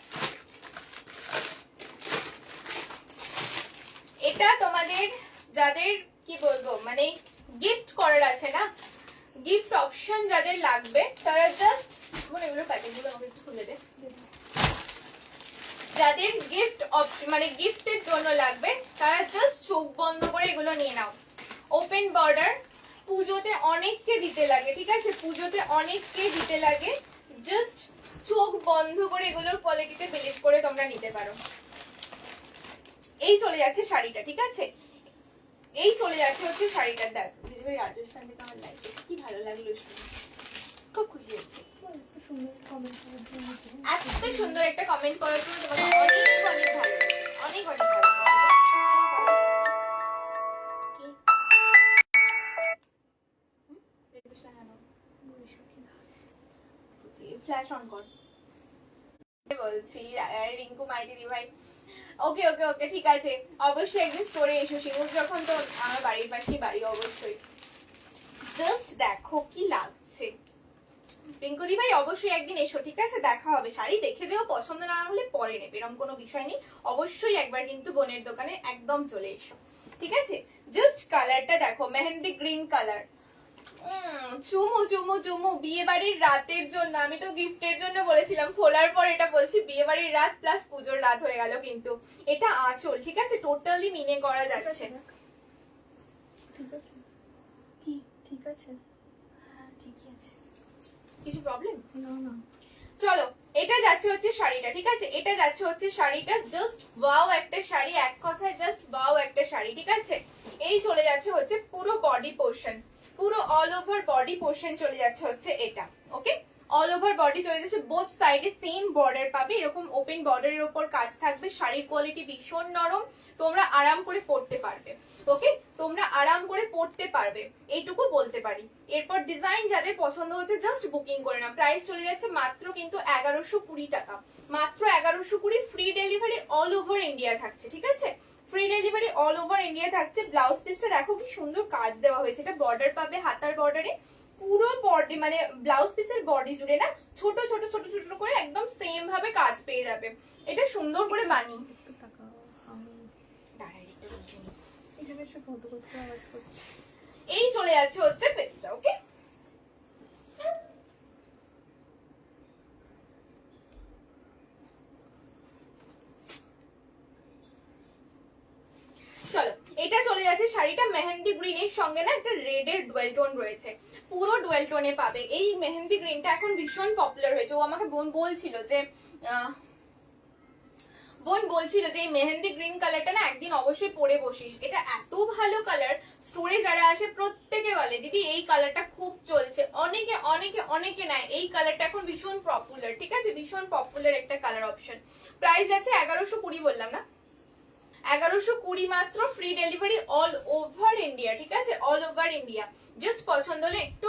এটা তোমাদের যাদের কি বলবো মানে গিফট করার আছে না, গিফট অপশন যাদের লাগবে তারা জাস্ট মনে এগুলো প্যাকেজগুলো আমাকে একটু খুলে দে। যাদের গিফট মানে গিফটের জন্য লাগবে তারা জাস্ট চোখ বন্ধ করে এগুলো নিয়ে নাও। ওপেন বর্ডার পুজোতে অনেককে দিতে লাগে, ঠিক আছে, পুজোতে অনেককে দিতে লাগে, জাস্ট চোখ বন্ধ করে এগুলোর কোয়ালিটিতে বিলিভ করে তোমরা নিতে পারো। এই চলে যাচ্ছে শাড়িটা, ঠিক আছে, এই চলে যাচ্ছে হচ্ছে শাড়িটার। দেখ রাজস্থান থেকে আমার লাইফে কি ভালো লাগলো, খুব খুশি হচ্ছে। এত সুন্দর কমেন্ট করার জন্য, এত সুন্দর একটা কমেন্ট করার জন্য তোমাকে অনেক অনেক ভালো, অনেক অনেক ভালো। ফ্ল্যাশ অন কর বলছি রিঙ্কু মাইতি দি ভাই। ওকে ওকে ওকে ঠিক আছে, অবশ্যই একদিন স্টোরে এসো, সিঙ্গুর যখন তো আমার বাড়ির পাশেই বাড়ি, অবশ্যই। জাস্ট দেখো কি লাগছে রিঙ্কু দি ভাই, অবশ্যই একদিন এসো, ঠিক আছে, দেখা হবে। শাড়ি দেখে যেও, পছন্দ না হলে পরে নেবে, এরকম কোনো বিষয় নেই, অবশ্যই একবার কিন্তু বোনের দোকানে একদম চলে এসো, ঠিক আছে। জাস্ট কালারটা দেখো, মেহেন্দি গ্রিন কালার, চুমু চুমু চুমু, বিয়ে বাড়ির রাতের জন্য। আমি তো গিফটের জন্য বলেছিলাম, খোলার পর এটা বলছি বিয়ে বাড়ির রাত প্লাস পুজোর রাত হয়ে গেল। কিন্তু এটা আঁচল, ঠিক আছে, টোটালি মিনে করা যাচ্ছে, ঠিক আছে কি ঠিক আছে, হ্যাঁ ঠিকই আছে, কিছু প্রবলেম না না। চলো এটা যাচ্ছে হচ্ছে শাড়িটা, ঠিক আছে, এটা যাচ্ছে হচ্ছে শাড়িটা, জাস্ট ওয়াও একটা শাড়ি, এক কথায় জাস্ট ওয়াও একটা শাড়ি, ঠিক আছে। এই চলে যাচ্ছে হচ্ছে পুরো বডি পোর্শন, পুরো অল ওভার বডি পোর্শন চলে যাচ্ছে হচ্ছে এটা, ওকে, অল ওভার বডি চলে যাচ্ছে, বোথ সাইডে সেম বর্ডার পাবে, এরকম ওপেন বর্ডারের উপর কাজ থাকবে, শাড়ির কোয়ালিটি ভীষণ নরম, তোমরা আরাম করে পরতে পারবে, ওকে, তোমরা আরাম করে পরতে পারবে, এইটুকু বলতে পারি। এরপর ডিজাইন যাদের পছন্দ হচ্ছে জাস্ট বুকিং করে নাও। প্রাইস চলে যাচ্ছে মাত্র কিন্তু 1120 টাকা, মাত্র 1120, free delivery all over India থাকছে, ঠিক আছে, free delivery all over India থাকছে। ব্লাউজ পিসটা দেখো কি সুন্দর কাজ দেওয়া হয়েছে, এটা বর্ডার পাবে, হাতার বর্ডারে পুরো বডি মানে ব্লাউজ পিসের বডি জুড়ে না ছোট ছোট ছোট ছোট করে একদম সেম ভাবে কাজ পেয়ে যাবে, এটা সুন্দর করে বানিয়ে। একটু টাকা আমি দাঁড়াই একটু জিনিসের মতো করতে আওয়াজ করছে। এই চলে যাচ্ছে হচ্ছে পেস্টটা। ওকে, চলো এটা চলে যাচ্ছে শাড়িটা মেহেন্দি গ্রিনের সঙ্গে না একটা রেড এর ডুয়েল টোন রয়েছে, পুরো ডুয়েল টোনে পাবে। এই মেহেন্দি গ্রিনটা এখন ভীষণ পপুলার হয়েছে। ও আমাকে বোন বলছিল যে এই মেহেন্দি গ্রিন কালারটা না একদিন অবশ্যই পরে বসিস, এটা এত ভালো কালার। স্টোরে যারা আসে প্রত্যেকে বলে দিদি এই কালারটা খুব চলছে, অনেকে অনেকে অনেকে নেয়। এই কালারটা এখন ভীষণ পপুলার, ঠিক আছে, ভীষণ পপুলার একটা কালার অপশন। প্রাইস আছে 1120 বললাম না, 1120 মাত্র, free delivery all over India, ঠিক আছে, অল ওভার ইন্ডিয়া। জাস্ট পছন্দ হলে একটু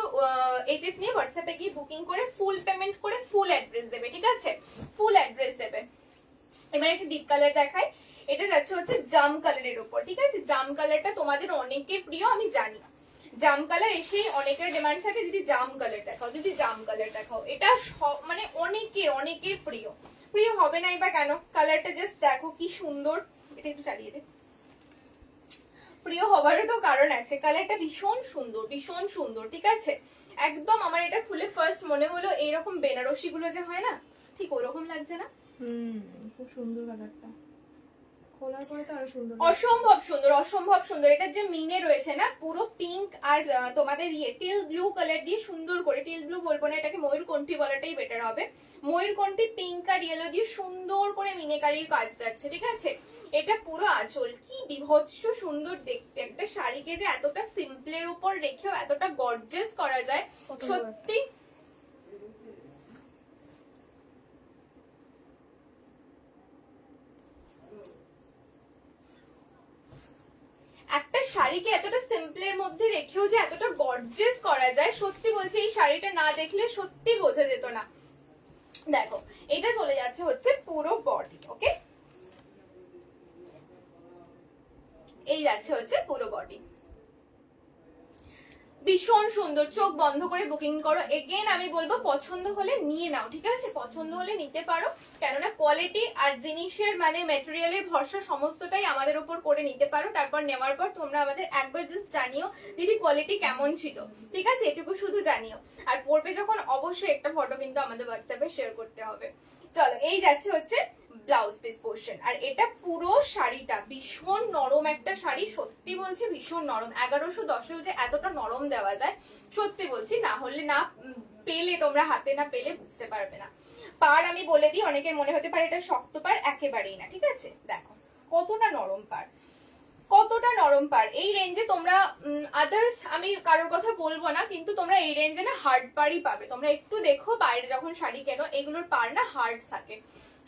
এসএস নিয়ে হোয়াটসঅ্যাপে গিয়ে বুকিং করে ফুল পেমেন্ট করে ফুল অ্যাড্রেস দেবে, ঠিক আছে, ফুল অ্যাড্রেস দেবে। এবার একটা ডিপ কালার দেখাই, এটা যাচ্ছে হচ্ছে জাম কালারের উপর, ঠিক আছে। জাম কালারটা তোমাদের অনেকের প্রিয় আমি জানি, জাম কালার এসেই অনেকের ডিমান্ড থাকে দিদি জাম কালার দেখাও, দিদি জাম কালার দেখাও। এটা মানে অনেকের অনেকের প্রিয়, প্রিয় হবে নাই বা কেন, কালারটা জাস্ট দেখো কি সুন্দর। এটা একটু চালিয়ে দে, প্রিয় হবারও তো কারণ আছে, কালারটা ভীষণ সুন্দর, ভীষণ সুন্দর, ঠিক আছে। একদম আমার এটা খুলে ফার্স্ট মনে হলো এইরকম বেনারসি গুলো যে হয় না, ঠিক ওরকম লাগছে না? খুব সুন্দর কালারটা, খোলার পরে তো আরো সুন্দর, অসম্ভব সুন্দর, অসম্ভব সুন্দর। এটা যে মিনে রয়েছে না পুরো পিঙ্ক আর তোমাদের টিল ব্লু কালার দিয়ে সুন্দর করে, টিল ব্লু বলবো না, এটাকে ময়ূরকণ্ঠী বলাটাই বেটার হবে। ময়ূরকণ্ঠী পিঙ্ক আর ইয়েলো দিয়ে সুন্দর করে মিনেকারির কাজ যাচ্ছে, ঠিক আছে। এটা পুরো আঁচল, কি বিভৎস সুন্দর দেখতে। একটা শাড়িকে যে এতটা সিম্পলের উপর রেখেও এতটা গর্জিয়াস করা যায়, সত্যি একটা শাড়িকে এতটা সিম্পলের মধ্যে রেখেও যে এতটা গর্জিয়াস করা যায়, সত্যি বলছি এই শাড়িটা না দেখলে সত্যি বোঝা যেত না। দেখো এটা চলে যাচ্ছে হচ্ছে পুরো বডি, ওকে, এই যাচ্ছে হচ্ছে পুরো বডি, ভীষণ সুন্দর। চোখ বন্ধ করে বুকিং করো। এগেন আমি বলবো পছন্দ হলে নিয়ে নাও, ঠিক আছে, পছন্দ হলে নিতে পারো, কেননা কোয়ালিটি আর জিনিসের মানে ম্যাটেরিয়ালের ভরসা সমস্তটাই আমাদের উপর করে নিতে পারো। তারপর নেওয়ার পর তোমরা আমাদের একবার জাস্ট জানিও দিদি কোয়ালিটি কেমন ছিল, ঠিক আছে, এটুকু শুধু জানিও। আর পরবে যখন অবশ্যই একটা ফটো কিন্তু আমাদের হোয়াটসঅ্যাপে শেয়ার করতে হবে। চলো এই যাচ্ছে হচ্ছে ব্লাউজ পিস পোর্শন, আর এটা পুরো শাড়িটা ভীষণ নরম একটা শাড়ি, সত্যি বলছি ভীষণ নরম। 1110 যে এতটা নরম দেওয়া যায়, সত্যি বলছি, না হলে না পেলে তোমরা হাতে না পেলে বুঝতে পারবে না। পাড় আমি বলে দিই, অনেকের মনে হতে পারে এটা শক্ত পাড়, একেবারেই না, ঠিক আছে। দেখো কতটা নরম পাড়, কতটা নরম পাড়। এই রেঞ্জে তোমরা আদার্স আমি কারোর কথা বলবো না, কিন্তু তোমরা এই রেঞ্জে না হার্ড পাড়ই পাবে। তোমরা একটু দেখো বাইরে যখন শাড়ি কেনো, এগুলোর পাড় না হার্ড থাকে।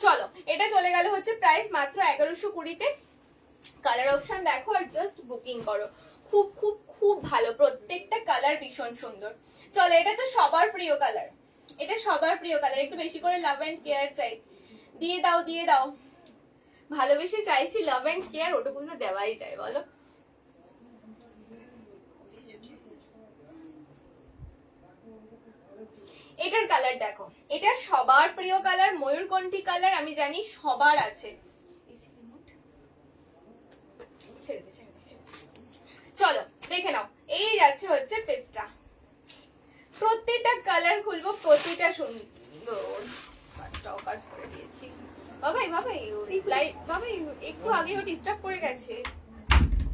চলো এটা চলে গেল হচ্ছে প্রাইস মাত্র 1120-তে। কালার অপশন দেখো আর জাস্ট বুকিং করো, খুব খুব খুব ভালো, প্রত্যেকটা কালার ভীষণ সুন্দর। চলো এটা তো সবার প্রিয় কালার, এটা সবার প্রিয় কালার, একটু বেশি করে লাভ এন্ড কেয়ার চাই, দিয়ে দাও দিয়ে দাও। ভালোবেসে চাইছি লাভ এন্ড কেয়ার, ওটুকু তো দেওয়াই যায় বলো। এটার কালার দেখো, এটা সবার প্রিয় কালার, ময়ূরকণ্ঠী কালার, আমি জানি সবার আছে। চলো দেখে নাও, এই যাচ্ছে হচ্ছে পেজটা, প্রত্যেকটা কালার খুলবো, প্রতিটা সুন্দর। কাজ করে দিয়েছি বাবাই, বাবাই লাইট, বাবাই একটু আগে ও ডিস্টার্ব করে গেছে,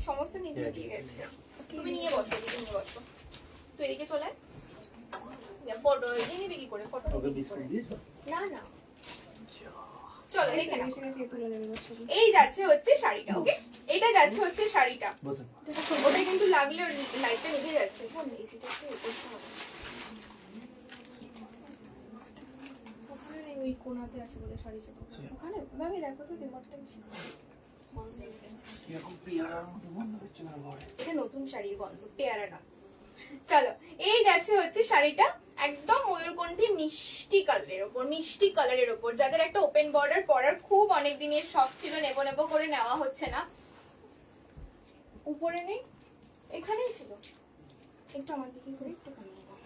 সমস্ত নিভিয়ে দিয়ে গেছে। তুমি নিয়ে বসো, দিদি নিয়ে বসো, তুই এদিকে চলে ফটো নিবি কি করে, ফটো না না। চলো দেখে নাও, এই যাচ্ছে হচ্ছে শাড়িটা, ওকে, এটা যাচ্ছে হচ্ছে শাড়িটা। ওটা কিন্তু লাগলে লাইটটা নিভে যাচ্ছে, কোন এসিটা একটু করতে হবে। ওখানে ওই কোণাতে আছে বলে শাড়ি চাপা, ওখানে ভাবি দেখো তো রিমোটটা বেশি এটা নতুন শাড়ির গন্ধ, পেয়ারা না। চলো এই যাচ্ছে হচ্ছে শাড়িটা, একদম ময়ূরকণ্ঠী মিষ্টি কালারের ওপর, মিষ্টি কালারের ওপর। যাদের একটা ওপেন বর্ডার পরার খুব অনেক দিনের শখ ছিল, নেবো নেবো করে নেওয়া হচ্ছে না। উপরে নেই, এখানেই ছিল, একটু আমার দিকে করে একটু কমিয়ে দাও।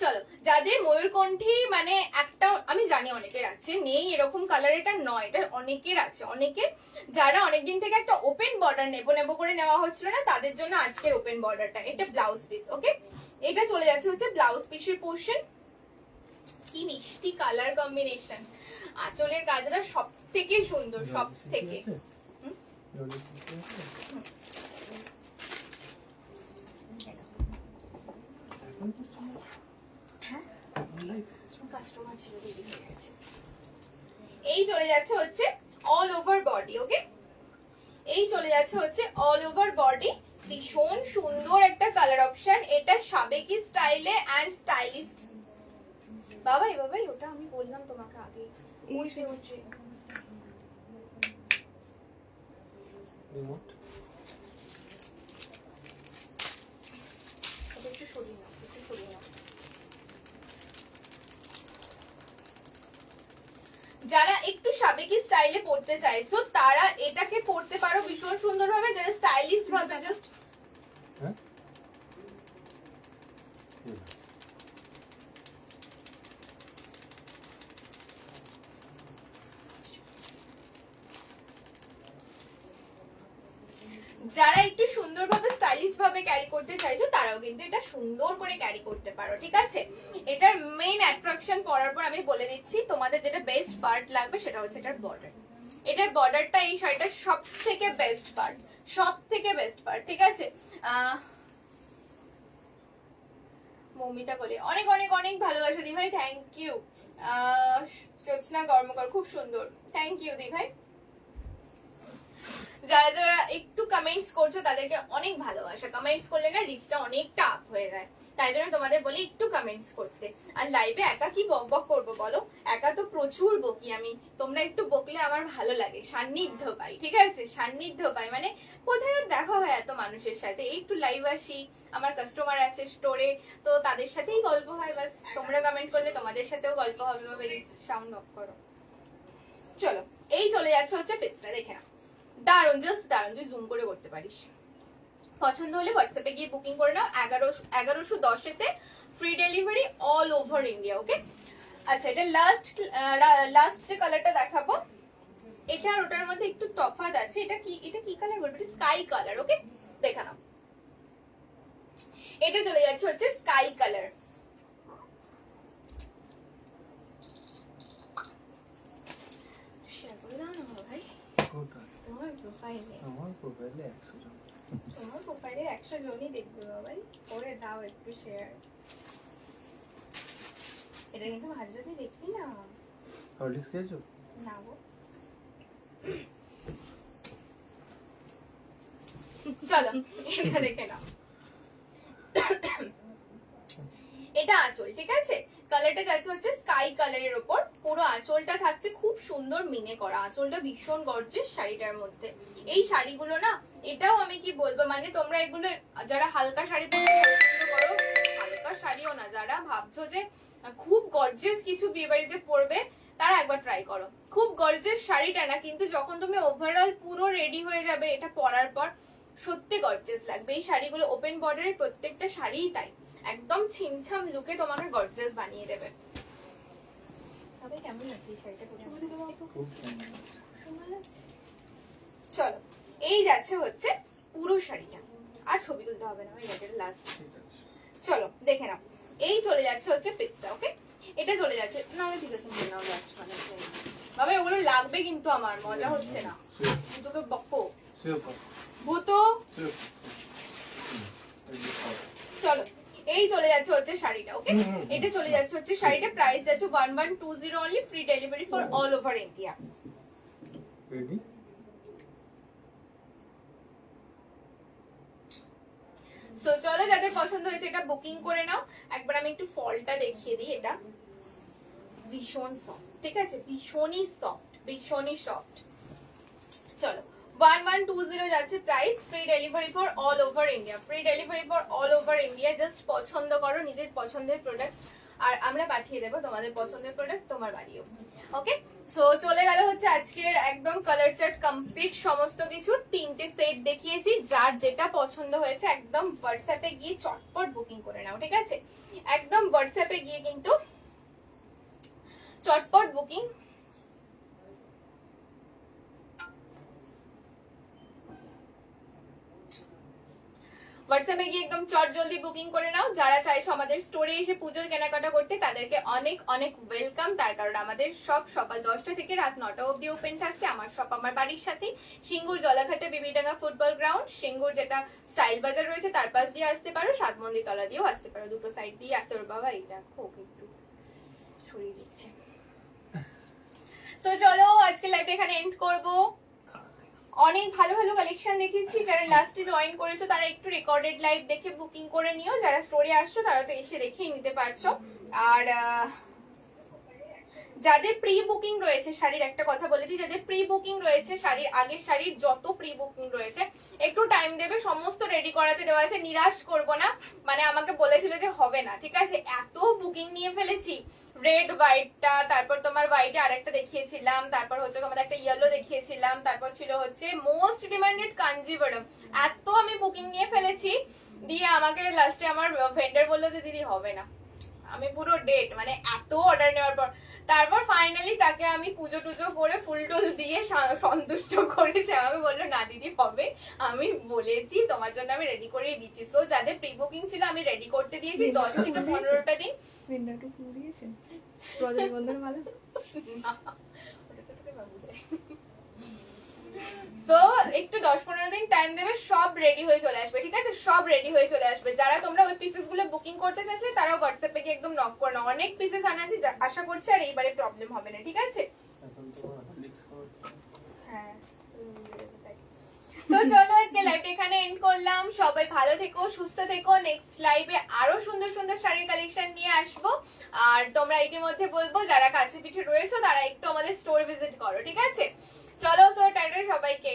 চলো, যাদের ময়ূরকণ্ঠী মানে একটা, আমি জানি অনেকের আছে, নেই এরকম কালার, এটা নয়, এটা অনেকের আছে, অনেকের যারা অনেকদিন থেকে একটা ওপেন বর্ডার নেবো নেবো করে নেওয়া হচ্ছিল না, তাদের জন্য আজকের ওপেন বর্ডারটা। এটা ব্লাউজ পিস, ওকে? এটা চলে যাচ্ছে হচ্ছে ব্লাউজ পিসের পোর্শন। কি মিষ্টি কালার কম্বিনেশন, আঁচলের কাজটা সব থেকে সুন্দর, সব থেকে। কাস্টমার ছিল, দেরি হয়ে গেছে। এই চলে যাচ্ছে হচ্ছে অল ওভার বডি, ওকে? এই চলে যাচ্ছে হচ্ছে অল ওভার বডি, ভীষণ সুন্দর একটা কালার অপশন। এটা সাবেকি স্টাইলে এন্ড স্টাইলিস্ট। বাবাই বাবাই, ওটা আমি বললাম তোমাকে আগে, ওই যে হচ্ছে রিমোট একটু সরিয়ে নাও, একটু সরিয়ে নাও। যারা একটু সাবেকি স্টাইলে পড়তে চাইছো তারা এটাকে পড়তে পারো ভীষণ সুন্দর ভাবে, যারা স্টাইলিশ ভাবে জাস্ট হ্যাঁ যারা একটু সুন্দরভাবে স্টাইলিশ ভাবে ক্যারি করতে চাইছো তারাও কিন্তু এটা সুন্দর করে ক্যারি করতে পারো, ঠিক আছে? এটার মেইন অ্যাট্রাকশন পরার পর আমি বলে দিচ্ছি, তোমাদের যেটা বেস্ট পার্ট লাগবে সেটা হচ্ছে এটার বর্ডার। এটার বর্ডারটা এই শাড়িটার সব থেকে বেস্ট পার্ট, সব থেকে বেস্ট পার্ট, ঠিক আছে? মৌমিতা কোলে অনেক অনেক অনেক ভালোবাসা দি ভাই, থ্যাংক ইউ। জ্যোৎস্না কর্মকর খুব সুন্দর, থ্যাংক ইউ দি ভাই। যারা যারা একটু কমেন্টস করছো তাদেরকে অনেক ভালোবাসা। কমেন্টস করলে না রিচটা অনেকটা আপ হয়ে যায়, তাই জন্য তোমাদের বলি একটু কমেন্টস করতে। আর লাইভে একা কি বক বক করবো বলো, একা তো প্রচুর বকি আমি, তোমরা একটু বকলে আমার ভালো লাগে, সান্নিধ্য পাই, ঠিক আছে? সান্নিধ্য পাই মানে কোথায় আর দেখা হয় এত মানুষের সাথে, একটু লাইভ আসি, আমার কাস্টমার আছে স্টোরে, তো তাদের সাথেই গল্প হয়, বাস তোমরা কমেন্ট করলে তোমাদের সাথেও গল্প হবে। সাউন্ড অফ করো। চলো, এই চলে যাচ্ছে হচ্ছে পিসটা, দেখে নাও, দারুন, জাস্ট দারুন। তুই জুম করে করতে পারিস। পছন্দ হলে হোয়াটসঅ্যাপে গিয়ে বুকিং করে নাও। 1110-এতে free delivery all over India, okay? আচ্ছা, এটা লাস্ট যে কালারটা দেখাবো, এটা আর ওটার মধ্যে একটু তফাৎ আছে। এটা কি কালার বলবো, এটা স্কাই কালার, ওকে? দেখা নাও, এটা চলে যাচ্ছে হচ্ছে স্কাই কালার। শেয়ার করে দাও না ভাই, কোটা তোমার প্রোফাইলে, আমার প্রোফাইলে 100 জন। তোমার প্রোফাইলে 100 জনই দেখবে বাবাই, করে দাও একটু শেয়ার। এটা কিন্তু মাঝে যদি দেখলি না, হরলিক্স খেয়েছো? না গো। চলো, এটা দেখে নাও। এটা আঁচল, ঠিক আছে? কালারটা যাচ্ছে হচ্ছে স্কাই কালারের ওপর, পুরো আঁচলটা থাকছে খুব সুন্দর মিনে করা, আঁচলটা ভীষণ গর্জিয়াস শাড়িটার মধ্যে। এই শাড়িগুলো না, এটাও আমি কি বলবো, মানে তোমরা এগুলো যারা হালকা শাড়ি পরতে পছন্দ করো, হালকা শাড়িও না, যারা ভাবছো যে খুব গর্জিয়াস কিছু বিয়ে বাড়িতে পরবে, তারা একবার ট্রাই করো। খুব গর্জিয়াস শাড়িটা না, কিন্তু যখন তুমি ওভারঅল পুরো রেডি হয়ে যাবে এটা পরার পর, সত্যি গর্জিয়াস লাগবে। এই শাড়িগুলো ওপেন বর্ডারের প্রত্যেকটা শাড়িই তাই, একদম ছিমছাম লুকে তোমাকে গর্জিয়াস বানিয়ে দেবে। তবে কেমন লাগছে এই শাড়িটা? খুব সুন্দর। সুন্দর লাগছে। চলো, এই যাচ্ছে হচ্ছে পুরো শাড়িটা, আর ছবি তুলতে হবে না, এই এটা লাস্ট। ঠিক আছে। চলো দেখে নাও, এই চলে যাচ্ছে হচ্ছে পিসটা, ওকে? এটা চলে যাচ্ছে না, ঠিক আছে নিয়ে নাও লাস্ট মানে। বাবা ওগুলো লাগবে কিন্তু, আমার মজা হচ্ছে না, তোকে বকো ভূতো। চলো, এই চলে যাচ্ছে হচ্ছে শাড়িটা, ওকে? এটা চলে যাচ্ছে হচ্ছে শাড়িটা, প্রাইস যাচ্ছে 1120 only, free delivery for all over India. Ready? So চলো, যাদের পছন্দ হয়েছে এটা বুকিং করে নাও। একবার আমি একটু ফলটা দেখিয়ে দিই, এটা ভীষণ সফট, ঠিক আছে? ভীষণই সফট, ভীষণই সফট। চলো, 1120 যাচ্ছে price, free delivery for all over India, free delivery for all over India. Just পছন্দ করো নিজের পছন্দের প্রোডাক্ট, আর আমরা পাঠিয়ে দেবো তোমাদের পছন্দের প্রোডাক্ট তোমার বাড়িও, ওকে? সো চলে গেল হচ্ছে আজকের একদম কালার চার্ট কমপ্লিট, সমস্ত কিছু 3টে সেট দেখিয়েছি। যার যেটা পছন্দ হয়েছে একদম হোয়াটসঅ্যাপে গিয়ে চটপট বুকিং করে নাও, ঠিক আছে? একদম হোয়াটসঅ্যাপে গিয়ে কিন্তু চটপট বুকিং হোয়াটসঅ্যাপে গিয়ে একদম চট জলদি বুকিং করে নাও। যারা চাইছো আমাদের স্টোরে এসে পুজোর কেনাকাটা করতে তাদেরকে অনেক অনেক ওয়েলকাম। তার কারণ আমাদের সব সকাল 10টা থেকে রাত 9টা অবধি ওপেন থাকছে। আমার সব আমার বাড়ির সাথে সিঙ্গুর জলাঘাটে বিবিডাঙ্গা ফুটবল গ্রাউন্ড, সিঙ্গুর যেটা স্টাইল বাজার রয়েছে তার পাশ দিয়ে আসতে পারো, সাত মন্দির তলা দিয়েও আসতে পারো, দুটো সাইড দিয়ে আসতে পারো। বাবা এই দেখো ওকে একটু ছড়িয়ে দিচ্ছে। তো চলো আজকে লাইভটা এখানে এন্ড করবো। অনেক ভালো ভালো কালেকশন দেখেছি। যারা লাস্টে জয়েন করেছো তারা একটু রেকর্ডেড লাইভ দেখে বুকিং করে নিও। যারা স্টোরে আসছো তারা তো এসে দেখেই নিতে পারছো। আর যাদের প্রি বুকিং রয়েছে শাড়ির একটা কথা বলে দিই, যাদের প্রি বুকিং রয়েছে শাড়ির আগের শাড়ির যত প্রি বুকিং রয়েছে একটু টাইম দেবে, সমস্ত রেডি করাতে দেওয়া আছে, নিরাশ করবো না। মানে আমাকে বলেছিল যে হবে না, ঠিক আছে, এত বুকিং নিয়ে ফেলেছি। রেড হোয়াইটটা, তারপর তোমার হোয়াইটে আরেকটা দেখিয়েছিলাম, তারপর হচ্ছে তোমাদের একটা ইয়েলো দেখিয়েছিলাম, তারপর ছিল হচ্ছে মোস্ট ডিমান্ডেড কাঞ্জিভারম। এত আমি বুকিং নিয়ে ফেলেছি, দিয়ে আমাকে লাস্টে আমার ভেন্ডার বললো যে দিদি হবে না। আমি পুরো ডেট মানে এত অর্ডার নেওয়ার পর তারপর ফাইনালি তাকে আমি পুজো টুজো করে ফুল টুল দিয়ে সন্তুষ্ট করে সে আমাকে বললো না দিদি হবে, আমি বলেছি তোমার জন্য আমি রেডি করেই দিচ্ছি। সো যাদের প্রি বুকিং ছিল আমি রেডি করতে দিয়েছি 10 থেকে 15টা দিন। ভিন্ডারটা ফুল দিয়েছেন রজনীগন্ধার মালা। সো একটু 10-15 দিন টাইম দেবে, সব রেডি হয়ে চলে আসবে, ঠিক আছে, সব রেডি হয়ে চলে আসবে। যারা তোমরা ওই পিসেস গুলো বুকিং করতে চাইছিলে তারা হোয়াটসঅ্যাপে গিয়ে একদম নক করে নাও। অনেক পিসেস আনা আছে, আশা করছি আর এইবারে প্রবলেম হবে না, ঠিক আছে। এখন তো হরলিক্স খাওয়াচ্ছি। হ্যাঁ তো চলো আজকে লাইভটা এখানে এন্ড করলাম। সবাই ভালো থেকো, সুস্থ থেকো। নেক্সট লাইভে আরো সুন্দর সুন্দর শাড়ির কালেকশন নিয়ে আসবো। আর তোমরা ইতিমধ্যে বলবো যারা কাছে পিঠে রয়েছো তারা একটু আমাদের স্টোর ভিজিট করো, ঠিক আছে। চলো সো টাটা সবাইকে।